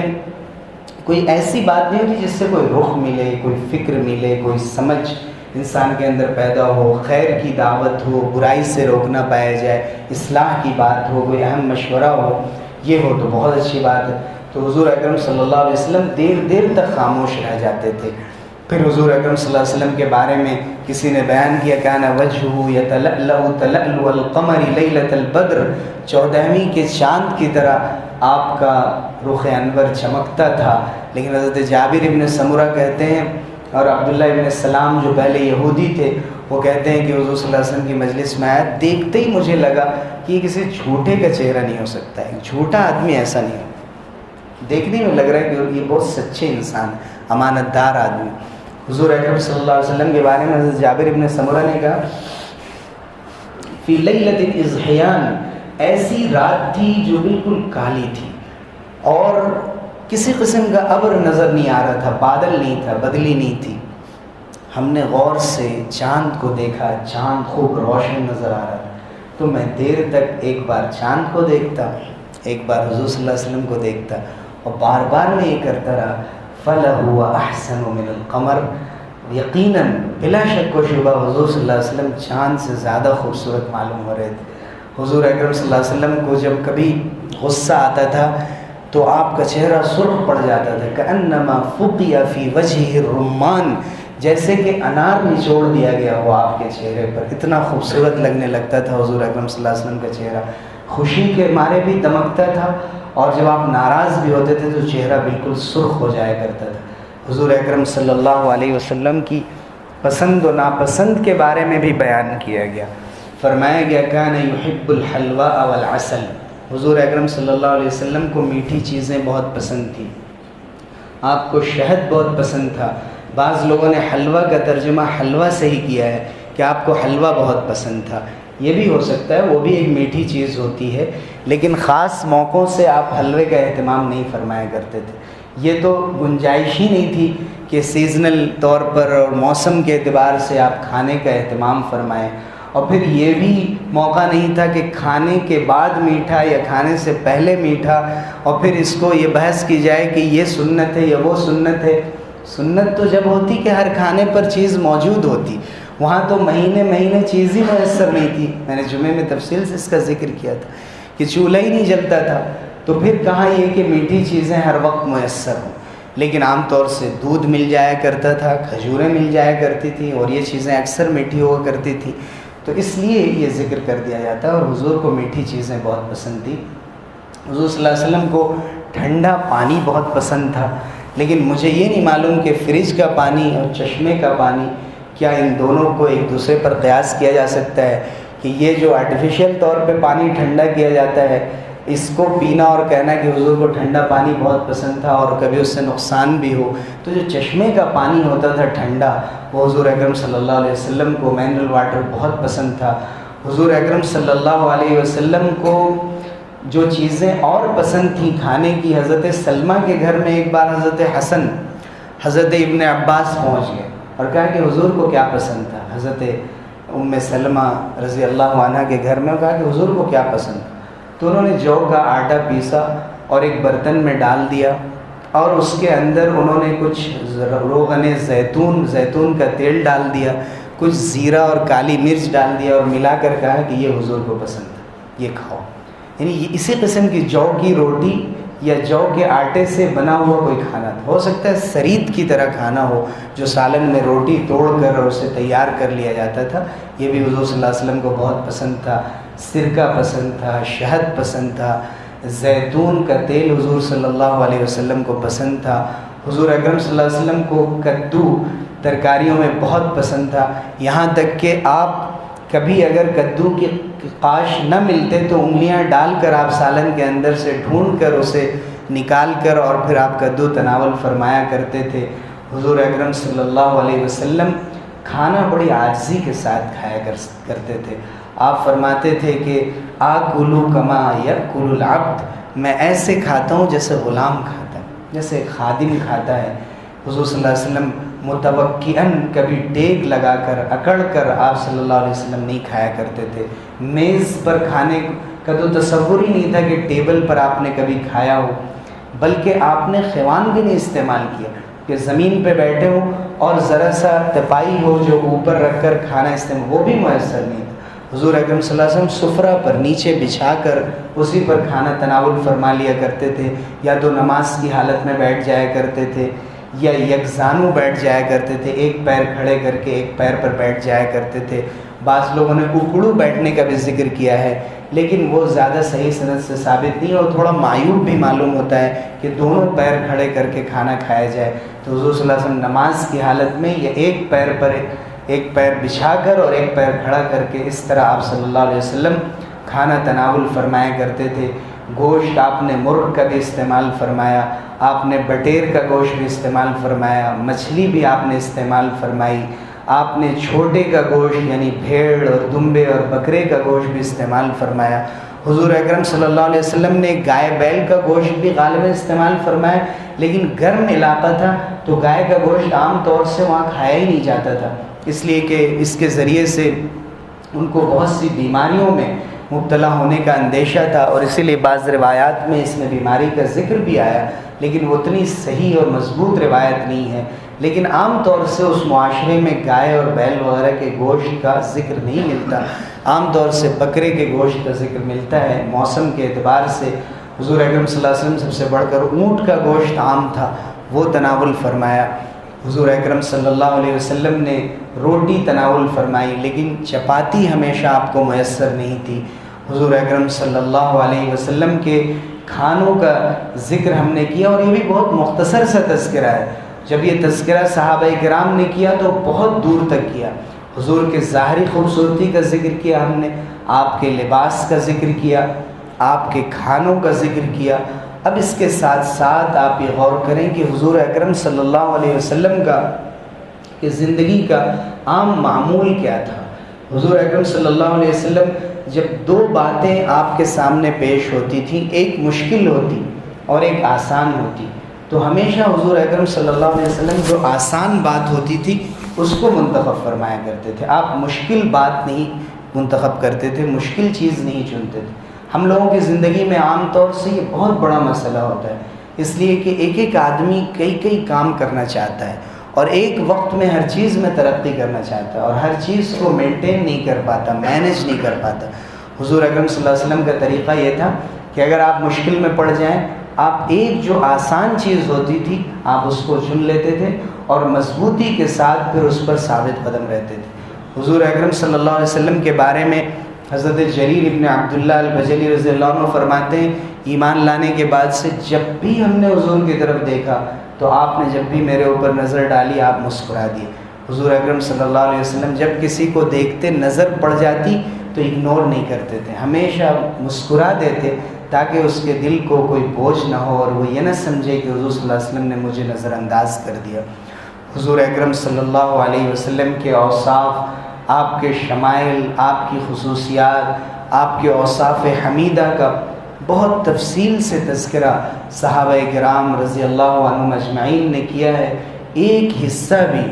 کوئی ایسی بات نہیں ہوتی جس سے کوئی رخ ملے، کوئی فکر ملے، کوئی سمجھ انسان کے اندر پیدا ہو، خیر کی دعوت ہو، برائی سے روکنا پایا جائے، اصلاح کی بات ہو، کوئی اہم مشورہ ہو. یہ ہو تو بہت اچھی بات ہے. تو حضور اکرم صلی اللہ علیہ وسلم دیر تک خاموش رہ جاتے تھے. پھر حضور اکرم صلی اللہ علیہ وسلم کے بارے میں کسی نے بیان کیا، کان وجہہ یتلألؤ تلألؤ القمر لیلۃ البدر، 14ویں کے چاند کی طرح آپ کا رخ انور چمکتا تھا. لیکن حضرت جابر ابن سمرہ کہتے ہیں اور عبداللہ ابن سلام جو پہلے یہودی تھے وہ کہتے ہیں کہ حضور صلی اللہ علیہ وسلم کی مجلس میں آیا، دیکھتے ہی مجھے لگا کہ یہ کسی جھوٹے کا چہرہ نہیں ہو سکتا ہے، جھوٹا آدمی ایسا نہیں ہو. دیکھنے میں لگ رہا ہے کہ یہ بہت سچے انسان، امانت دار آدمی. حضور اکرم صلی اللہ علیہ وسلم کے بارے میں حضرت جابر ابن سمرہ نے کہا، فی لیلۃ الاضحیان، ایسی رات تھی جو بالکل کالی تھی اور کسی قسم کا ابر نظر نہیں آ رہا تھا، بادل نہیں تھا، بدلی نہیں تھی. ہم نے غور سے چاند کو دیکھا، چاند خوب روشن نظر آ رہا تھا. تو میں دیر تک ایک بار چاند کو دیکھتا، ایک بار حضور صلی اللہ علیہ وسلم کو دیکھتا اور بار بار میں یہ کرتا رہا. فَلَهُوَ أَحْسَنُ مِنَ الْقَمَرِ، یقیناً بلا شک و شبہ حضور صلی اللہ علیہ وسلم چاند سے زیادہ خوبصورت معلوم ہو رہے تھے. حضور اکرم صلی اللہ علیہ وسلم کو جب کبھی غصہ آتا تھا تو آپ کا چہرہ سرخ پڑ جاتا تھا، کأنما فُقِیَ فی وجہہ الرُّمَّان، جیسے کہ انار نچوڑ دیا گیا ہو آپ کے چہرے پر. اتنا خوبصورت لگنے لگتا تھا حضور اکرم صلی اللہ علیہ وسلم کا چہرہ. خوشی کے مارے بھی دمکتا تھا اور جب آپ ناراض بھی ہوتے تھے تو چہرہ بالکل سرخ ہو جایا کرتا تھا. حضور اکرم صلی اللہ علیہ وسلم کی پسند و ناپسند کے بارے میں بھی بیان کیا گیا. فرمایا گیا کان یحب الحلوى والعسل، حضور اکرم صلی اللہ علیہ وسلم کو میٹھی چیزیں بہت پسند تھیں. آپ کو شہد بہت پسند تھا. بعض لوگوں نے حلوہ کا ترجمہ حلوہ سے ہی کیا ہے کہ آپ کو حلوہ بہت پسند تھا. یہ بھی ہو سکتا ہے، وہ بھی ایک میٹھی چیز ہوتی ہے، لیکن خاص موقعوں سے آپ حلوے کا اہتمام نہیں فرمایا کرتے تھے. یہ تو گنجائش ہی نہیں تھی کہ سیزنل طور پر اور موسم کے اعتبار سے آپ کھانے کا اہتمام فرمائیں. اور پھر یہ بھی موقع نہیں تھا کہ کھانے کے بعد میٹھا یا کھانے سے پہلے میٹھا، اور پھر اس کو یہ بحث کی جائے کہ یہ سنت ہے یا وہ سنت ہے. سنت تو جب ہوتی کہ ہر کھانے پر چیز موجود ہوتی. وہاں تو مہینے چیز ہی میسر نہیں تھی. میں نے جمعے میں تفصیل سے اس کا ذکر کیا تھا کہ چولہا ہی نہیں جلتا تھا. تو پھر کہاں یہ کہ میٹھی چیزیں ہر وقت میسر ہوں. لیکن عام طور سے دودھ مل جایا کرتا تھا، کھجوریں مل جایا کرتی تھیں اور یہ چیزیں اکثر میٹھی ہوا کرتی تھی. تو اس لیے یہ ذکر کر دیا جاتا ہے. اور حضور کو میٹھی چیزیں بہت پسند تھی. حضور صلی اللہ علیہ وسلم کو ٹھنڈا پانی بہت پسند تھا. لیکن مجھے یہ نہیں معلوم کہ فریج کا پانی اور چشمے کا پانی کیا ان دونوں کو ایک دوسرے پر قیاس کیا جا سکتا ہے کہ یہ جو آرٹیفیشیل طور پہ پانی ٹھنڈا کیا جاتا ہے اس کو پینا اور کہنا کہ حضور کو ٹھنڈا پانی بہت پسند تھا اور کبھی اس سے نقصان بھی ہو. تو جو چشمے کا پانی ہوتا تھا ٹھنڈا، وہ حضور اکرم صلی اللہ علیہ وسلم کو منرل واٹر بہت پسند تھا. حضور اکرم صلی اللہ علیہ وسلم کو جو چیزیں اور پسند تھیں کھانے کی، حضرت سلمہ کے گھر میں ایک بار حضرت حسن حضرت ابن عباس پہنچ گئے اور کہا کہ حضور کو کیا پسند تھا. حضرت ام سلمہ رضی اللہ عنہ کے گھر میں کہا کہ حضور کو کیا پسند تھا. تو انہوں نے جو کا آٹا پیسا اور ایک برتن میں ڈال دیا اور اس کے اندر انہوں نے کچھ روغن زیتون کا تیل ڈال دیا، کچھ زیرہ اور کالی مرچ ڈال دیا اور ملا کر کہا کہ یہ حضور کو پسند ہے، یہ کھاؤ. یعنی اسی قسم کی جو کی روٹی یا جو کے آٹے سے بنا ہوا کوئی کھانا تھا. ہو سکتا ہے سرید کی طرح کھانا ہو جو سالن میں روٹی توڑ کر اور اسے تیار کر لیا جاتا تھا. یہ بھی حضور صلی اللہ علیہ وسلم کو بہت پسند تھا. سرکہ پسند تھا، شہد پسند تھا، زیتون کا تیل حضور صلی اللہ علیہ وسلم کو پسند تھا. حضور اکرم صلی اللہ علیہ وسلم کو کدو ترکاریوں میں بہت پسند تھا. یہاں تک کہ آپ کبھی اگر کدو کی قاش نہ ملتے تو انگلیاں ڈال کر آپ سالن کے اندر سے ڈھونڈ کر اسے نکال کر اور پھر آپ کدو تناول فرمایا کرتے تھے۔ حضور اکرم صلی اللہ علیہ وسلم کھانا بڑی عاجزی کے ساتھ کھایا کرتے تھے۔ آپ فرماتے تھے کہ آکلو کما یأکل العبد، میں ایسے کھاتا ہوں جیسے غلام کھاتا ہے، جیسے خادم کھاتا ہے۔ حضور صلی اللہ علیہ وسلم متوکئن، کبھی ٹیک لگا کر اکڑ کر آپ صلی اللہ علیہ وسلم نہیں کھایا کرتے تھے۔ میز پر کھانے کا تو تصور ہی نہیں تھا کہ ٹیبل پر آپ نے کبھی کھایا ہو، بلکہ آپ نے خوان بھی نہیں استعمال کیا کہ زمین پہ بیٹھے ہوں اور ذرا سا تپائی ہو جو اوپر رکھ کر کھانا استعمال، وہ بھی میسر نہیں تھا۔ حضور اکرم صلی اللہ علیہ وسلم سفرہ پر نیچے بچھا کر اسی پر کھانا تناول فرما لیا کرتے تھے، یا تو نماز کی حالت میں بیٹھ جایا کرتے تھے یا یکزانو بیٹھ جایا کرتے تھے، ایک پیر کھڑے کر کے ایک پیر پر بیٹھ جایا کرتے تھے۔ بعض لوگوں نے اکڑو بیٹھنے کا بھی ذکر کیا ہے، لیکن وہ زیادہ صحیح سند سے ثابت نہیں، اور تھوڑا معیوب بھی معلوم ہوتا ہے کہ دونوں پیر کھڑے کر کے کھانا کھایا جائے۔ تو حضور صلی اللہ علیہ وسلم نماز کی حالت میں یا ایک پیر پر ایک پیر بچھا کر اور ایک پیر کھڑا کر کے اس طرح آپ صلی اللہ علیہ وسلم کھانا تناول فرمایا کرتے تھے۔ گوشت آپ نے مرغ کا بھی استعمال فرمایا، آپ نے بٹیر کا گوشت بھی استعمال فرمایا، مچھلی بھی آپ نے استعمال فرمائی، آپ نے چھوٹے کا گوشت یعنی بھیڑ اور دمبے اور بکرے کا گوشت بھی استعمال فرمایا۔ حضور اکرم صلی اللہ علیہ وسلم نے گائے بیل کا گوشت بھی غالباً استعمال فرمایا، لیکن گرم علاقہ تھا تو گائے کا گوشت عام طور سے وہاں کھایا ہی نہیں جاتا تھا، اس لیے کہ اس کے ذریعے سے ان کو بہت سی بیماریوں میں مبتلا ہونے کا اندیشہ تھا، اور اسی لیے بعض روایات میں اس میں بیماری کا ذکر بھی آیا، لیکن وہ اتنی صحیح اور مضبوط روایت نہیں ہے۔ لیکن عام طور سے اس معاشرے میں گائے اور بیل وغیرہ کے گوشت کا ذکر نہیں ملتا، عام طور سے بکرے کے گوشت کا ذکر ملتا ہے۔ موسم کے اعتبار سے حضور اکرم صلی اللہ علیہ وسلم سب سے بڑھ کر اونٹ کا گوشت عام تھا، وہ تناول فرمایا۔ حضور اکرم صلی اللہ علیہ وسلم نے روٹی تناول فرمائی، لیکن چپاتی ہمیشہ آپ کو میسر نہیں تھی۔ حضور اکرم صلی اللہ علیہ وسلم کے کھانوں کا ذکر ہم نے کیا، اور یہ بھی بہت مختصر سا تذکرہ ہے۔ جب یہ تذکرہ صحابہ کرام نے کیا تو بہت دور تک کیا۔ حضور کے ظاہری خوبصورتی کا ذکر کیا ہم نے، آپ کے لباس کا ذکر کیا، آپ کے کھانوں کا ذکر کیا۔ اب اس کے ساتھ ساتھ آپ یہ غور کریں کہ حضور اکرم صلی اللہ علیہ وسلم کا کہ زندگی کا عام معمول کیا تھا۔ حضور اکرم صلی اللہ علیہ وسلم جب دو باتیں آپ کے سامنے پیش ہوتی تھیں، ایک مشکل ہوتی اور ایک آسان ہوتی، تو ہمیشہ حضور اکرم صلی اللہ علیہ وسلم جو آسان بات ہوتی تھی اس کو منتخب فرمایا کرتے تھے۔ آپ مشکل بات نہیں منتخب کرتے تھے، مشکل چیز نہیں چنتے تھے۔ ہم لوگوں کی زندگی میں عام طور سے یہ بہت بڑا مسئلہ ہوتا ہے، اس لیے کہ ایک ایک آدمی کئی کام کرنا چاہتا ہے، اور ایک وقت میں ہر چیز میں ترقی کرنا چاہتا ہے، اور ہر چیز کو مینٹین نہیں کر پاتا، مینیج نہیں کر پاتا۔ حضور اکرم صلی اللہ علیہ وسلم کا طریقہ یہ تھا کہ اگر آپ مشکل میں پڑ جائیں، آپ ایک جو آسان چیز ہوتی تھی آپ اس کو چن لیتے تھے، اور مضبوطی کے ساتھ پھر اس پر ثابت قدم رہتے تھے۔ حضور اکرم صلی اللہ علیہ وسلم کے بارے میں حضرت جریر ابن عبداللہ البجلی رضی اللہ عنہ فرماتے ہیں، ایمان لانے کے بعد سے جب بھی ہم نے حضور کی طرف دیکھا تو آپ نے جب بھی میرے اوپر نظر ڈالی آپ مسکرا دیے۔ حضور اکرم صلی اللہ علیہ وسلم جب کسی کو دیکھتے نظر پڑ جاتی تو اگنور نہیں کرتے تھے، ہمیشہ مسکرا دیتے تاکہ اس کے دل کو کوئی بوجھ نہ ہو اور وہ یہ نہ سمجھے کہ حضور صلی اللہ علیہ وسلم نے مجھے نظر انداز کر دیا۔ حضور اکرم صلی اللہ علیہ وسلم کے اوصاف، آپ کے شمائل، آپ کی خصوصیات، آپ کے اوصاف حمیدہ کا بہت تفصیل سے تذکرہ صحابہ کرام رضی اللہ عنہم اجمعین نے کیا ہے۔ ایک حصہ بھی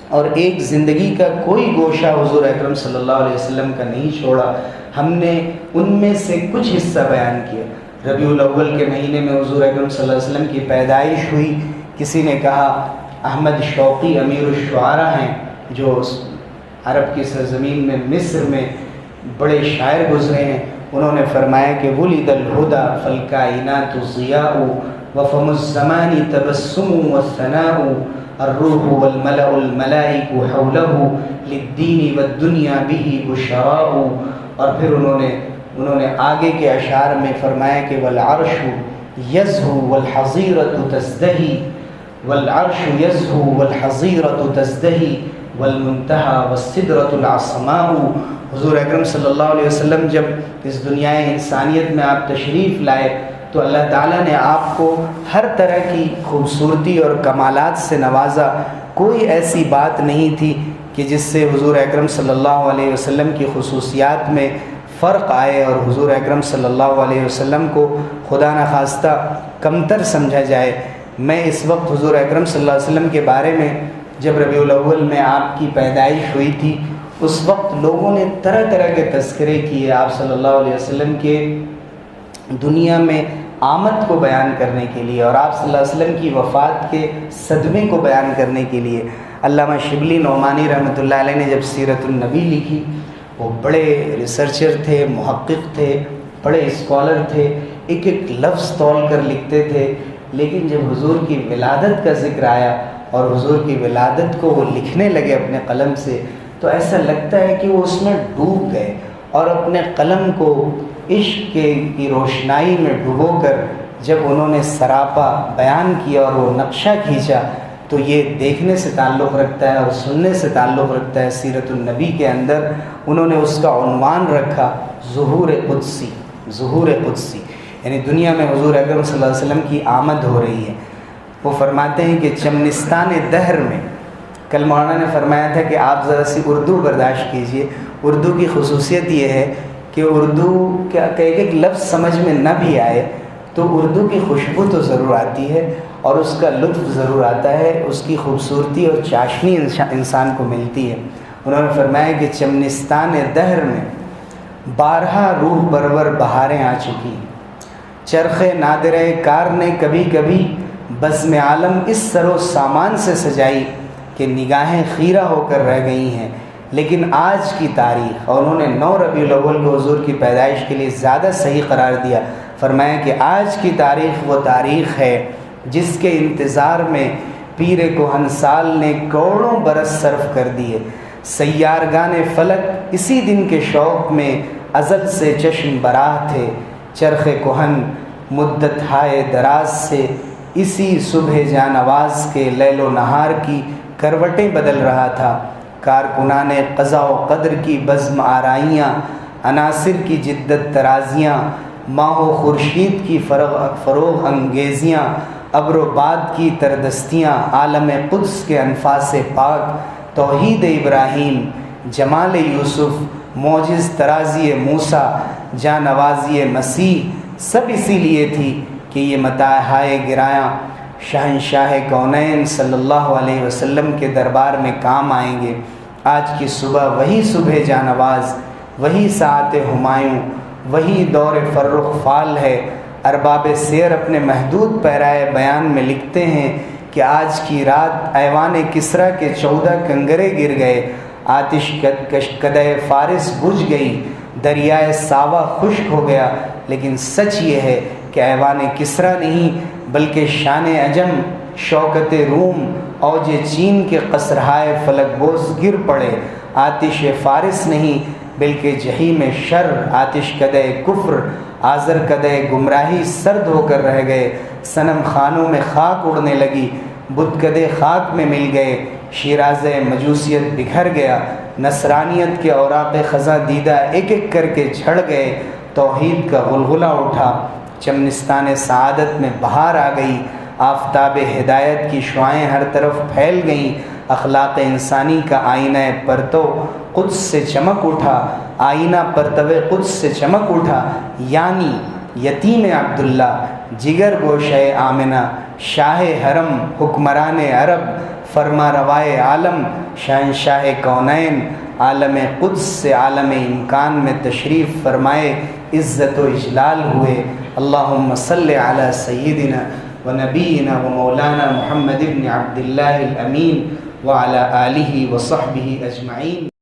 اور ایک زندگی کا کوئی گوشہ حضور اکرم صلی اللہ علیہ وسلم کا نہیں چھوڑا۔ ہم نے ان میں سے کچھ حصہ بیان کیا۔ ربیع الاول کے مہینے میں حضور اکرم صلی اللہ علیہ وسلم کی پیدائش ہوئی۔ کسی نے کہا احمد شوقی امیر الشعراء ہیں، جو عرب کی سرزمین میں مصر میں بڑے شاعر گزرے ہیں، انہوں نے فرمایا کہ ولد الہدی فالکائنات ضیاء وفم الزمان تبسم والثناء الروح والملأ الملائک حولہ للدین والدنیا به بشراء۔ اور پھر انہوں نے آگے کے اشعار میں فرمایا کہ والعرش یزہو والحظیرۃ تزدہی والعرش یزہو والحظیرۃ تزدہی والمنتہی والسدرۃ العصماء۔ حضور اکرم صلی اللہ علیہ وسلم جب اس دنیا انسانیت میں آپ تشریف لائے تو اللہ تعالیٰ نے آپ کو ہر طرح کی خوبصورتی اور کمالات سے نوازا۔ کوئی ایسی بات نہیں تھی کہ جس سے حضور اکرم صلی اللہ علیہ وسلم کی خصوصیات میں فرق آئے اور حضور اکرم صلی اللہ علیہ وسلم کو خدا نخواستہ کمتر سمجھا جائے۔ میں اس وقت حضور اکرم صلی اللہ علیہ وسلم کے بارے میں جب ربیع الاول میں آپ کی پیدائش ہوئی تھی اس وقت لوگوں نے طرح طرح کے تذکرے کیے آپ صلی اللہ علیہ وسلم کے دنیا میں آمد کو بیان کرنے کے لیے اور آپ صلی اللہ علیہ وسلم کی وفات کے صدمے کو بیان کرنے کے لیے۔ علامہ شبلی نعمانی رحمۃ اللہ علیہ نے جب سیرت النبی لکھی، وہ بڑے ریسرچر تھے، محقق تھے، بڑے اسکالر تھے، ایک ایک لفظ تول کر لکھتے تھے، لیکن جب حضور کی ولادت کا ذکر آیا اور حضور کی ولادت کو وہ لکھنے لگے اپنے قلم سے تو ایسا لگتا ہے کہ وہ اس میں ڈوب گئے اور اپنے قلم کو عشق کی روشنائی میں ڈبو کر جب انہوں نے سراپا بیان کیا اور وہ نقشہ کھینچا تو یہ دیکھنے سے تعلق رکھتا ہے اور سننے سے تعلق رکھتا ہے۔ سیرت النبی کے اندر انہوں نے اس کا عنوان رکھا ظہور قدسی، ظہور قدسی، یعنی دنیا میں حضور اکرم صلی اللہ علیہ وسلم کی آمد ہو رہی ہے۔ وہ فرماتے ہیں کہ چمنستان دہر میں، کل مولانا نے فرمایا تھا کہ آپ ذرا سی اردو برداشت کیجئے۔ اردو کی خصوصیت یہ ہے کہ اردو کا ایک ایک لفظ سمجھ میں نہ بھی آئے تو اردو کی خوشبو تو ضرور آتی ہے اور اس کا لطف ضرور آتا ہے، اس کی خوبصورتی اور چاشنی انسان کو ملتی ہے۔ انہوں نے فرمایا کہ چمنستان دہر میں بارہا روح پرور بہاریں آ چکی، چرخ نادرہ کار نے کبھی کبھی بزم عالم اس سر و سامان سے سجائی کہ نگاہیں خیرہ ہو کر رہ گئی ہیں، لیکن آج کی تاریخ، اور انہوں نے 9 ربیع الاول کو حضور کی پیدائش کے لیے زیادہ صحیح قرار دیا، فرمایا کہ آج کی تاریخ وہ تاریخ ہے جس کے انتظار میں پیر کہن سال نے کروڑوں برس صرف کر دیے، سیارگان فلک اسی دن کے شوق میں ازل سے چشم براہ تھے، چرخ کہن مدت ہائے دراز سے اسی صبح جانواز کے لیل و نہار کی کروٹیں بدل رہا تھا، کارکنان قضاء و قدر کی بزم آرائیاں، عناصر کی جدت ترازیاں، ماہ و خورشید کی فروغ انگیزیاں، ابر و باد کی تردستیاں، عالم قدس کے انفاس پاک، توحید ابراہیم، جمال یوسف، معجز ترازی موسیٰ، جانوازی مسیح، سب اسی لیے تھی کہ یہ متاعہائے گرایاں شہنشاہ کونین صلی اللہ علیہ وسلم کے دربار میں کام آئیں گے۔ آج کی صبح وہی صبح جانواز، وہی ساعت ہمایوں، وہی دور فرخ فال ہے۔ ارباب سیر اپنے محدود پیرائے بیان میں لکھتے ہیں کہ آج کی رات ایوان کسریٰ کے 14 کنگرے گر گئے، آتش کدہ فارس بجھ گئی، دریائے ساوا خشک ہو گیا، لیکن سچ یہ ہے کہ ایوان کسریٰ نہیں بلکہ شان عجم، شوکت روم، اوج چین کے قصرہائے فلک بوس گر پڑے، آتش فارس نہیں بلکہ جہیم شر، آتش کدہ کفر، آذر کدہ گمراہی سرد ہو کر رہ گئے، صنم خانوں میں خاک اڑنے لگی، بت کدے خاک میں مل گئے، شیراز مجوسیت بکھر گیا، نصرانیت کے اوراق خزاں دیدہ ایک ایک کر کے جھڑ گئے، توحید کا غلغلہ اٹھا، چمنستان سعادت میں بہار آ گئی، آفتاب ہدایت کی شعائیں ہر طرف پھیل گئیں، اخلاق انسانی کا آئینہ پرتو قدس سے چمک اٹھا، آئینہ پرتو قدس سے چمک اٹھا، یعنی یتیم عبداللہ، جگر گوشہ آمنہ، شاہ حرم، حکمران عرب، فرما روائے عالم، شہنشاہ کونین، عالم قدس سے عالم امکان میں تشریف فرمائے، عزت و اجلال ہوئے۔ اللہم صلی علی سیدنا و نبینا و مولانا محمد بن عبداللہ الامین وعلی آلہ و صحبہ اجمعین۔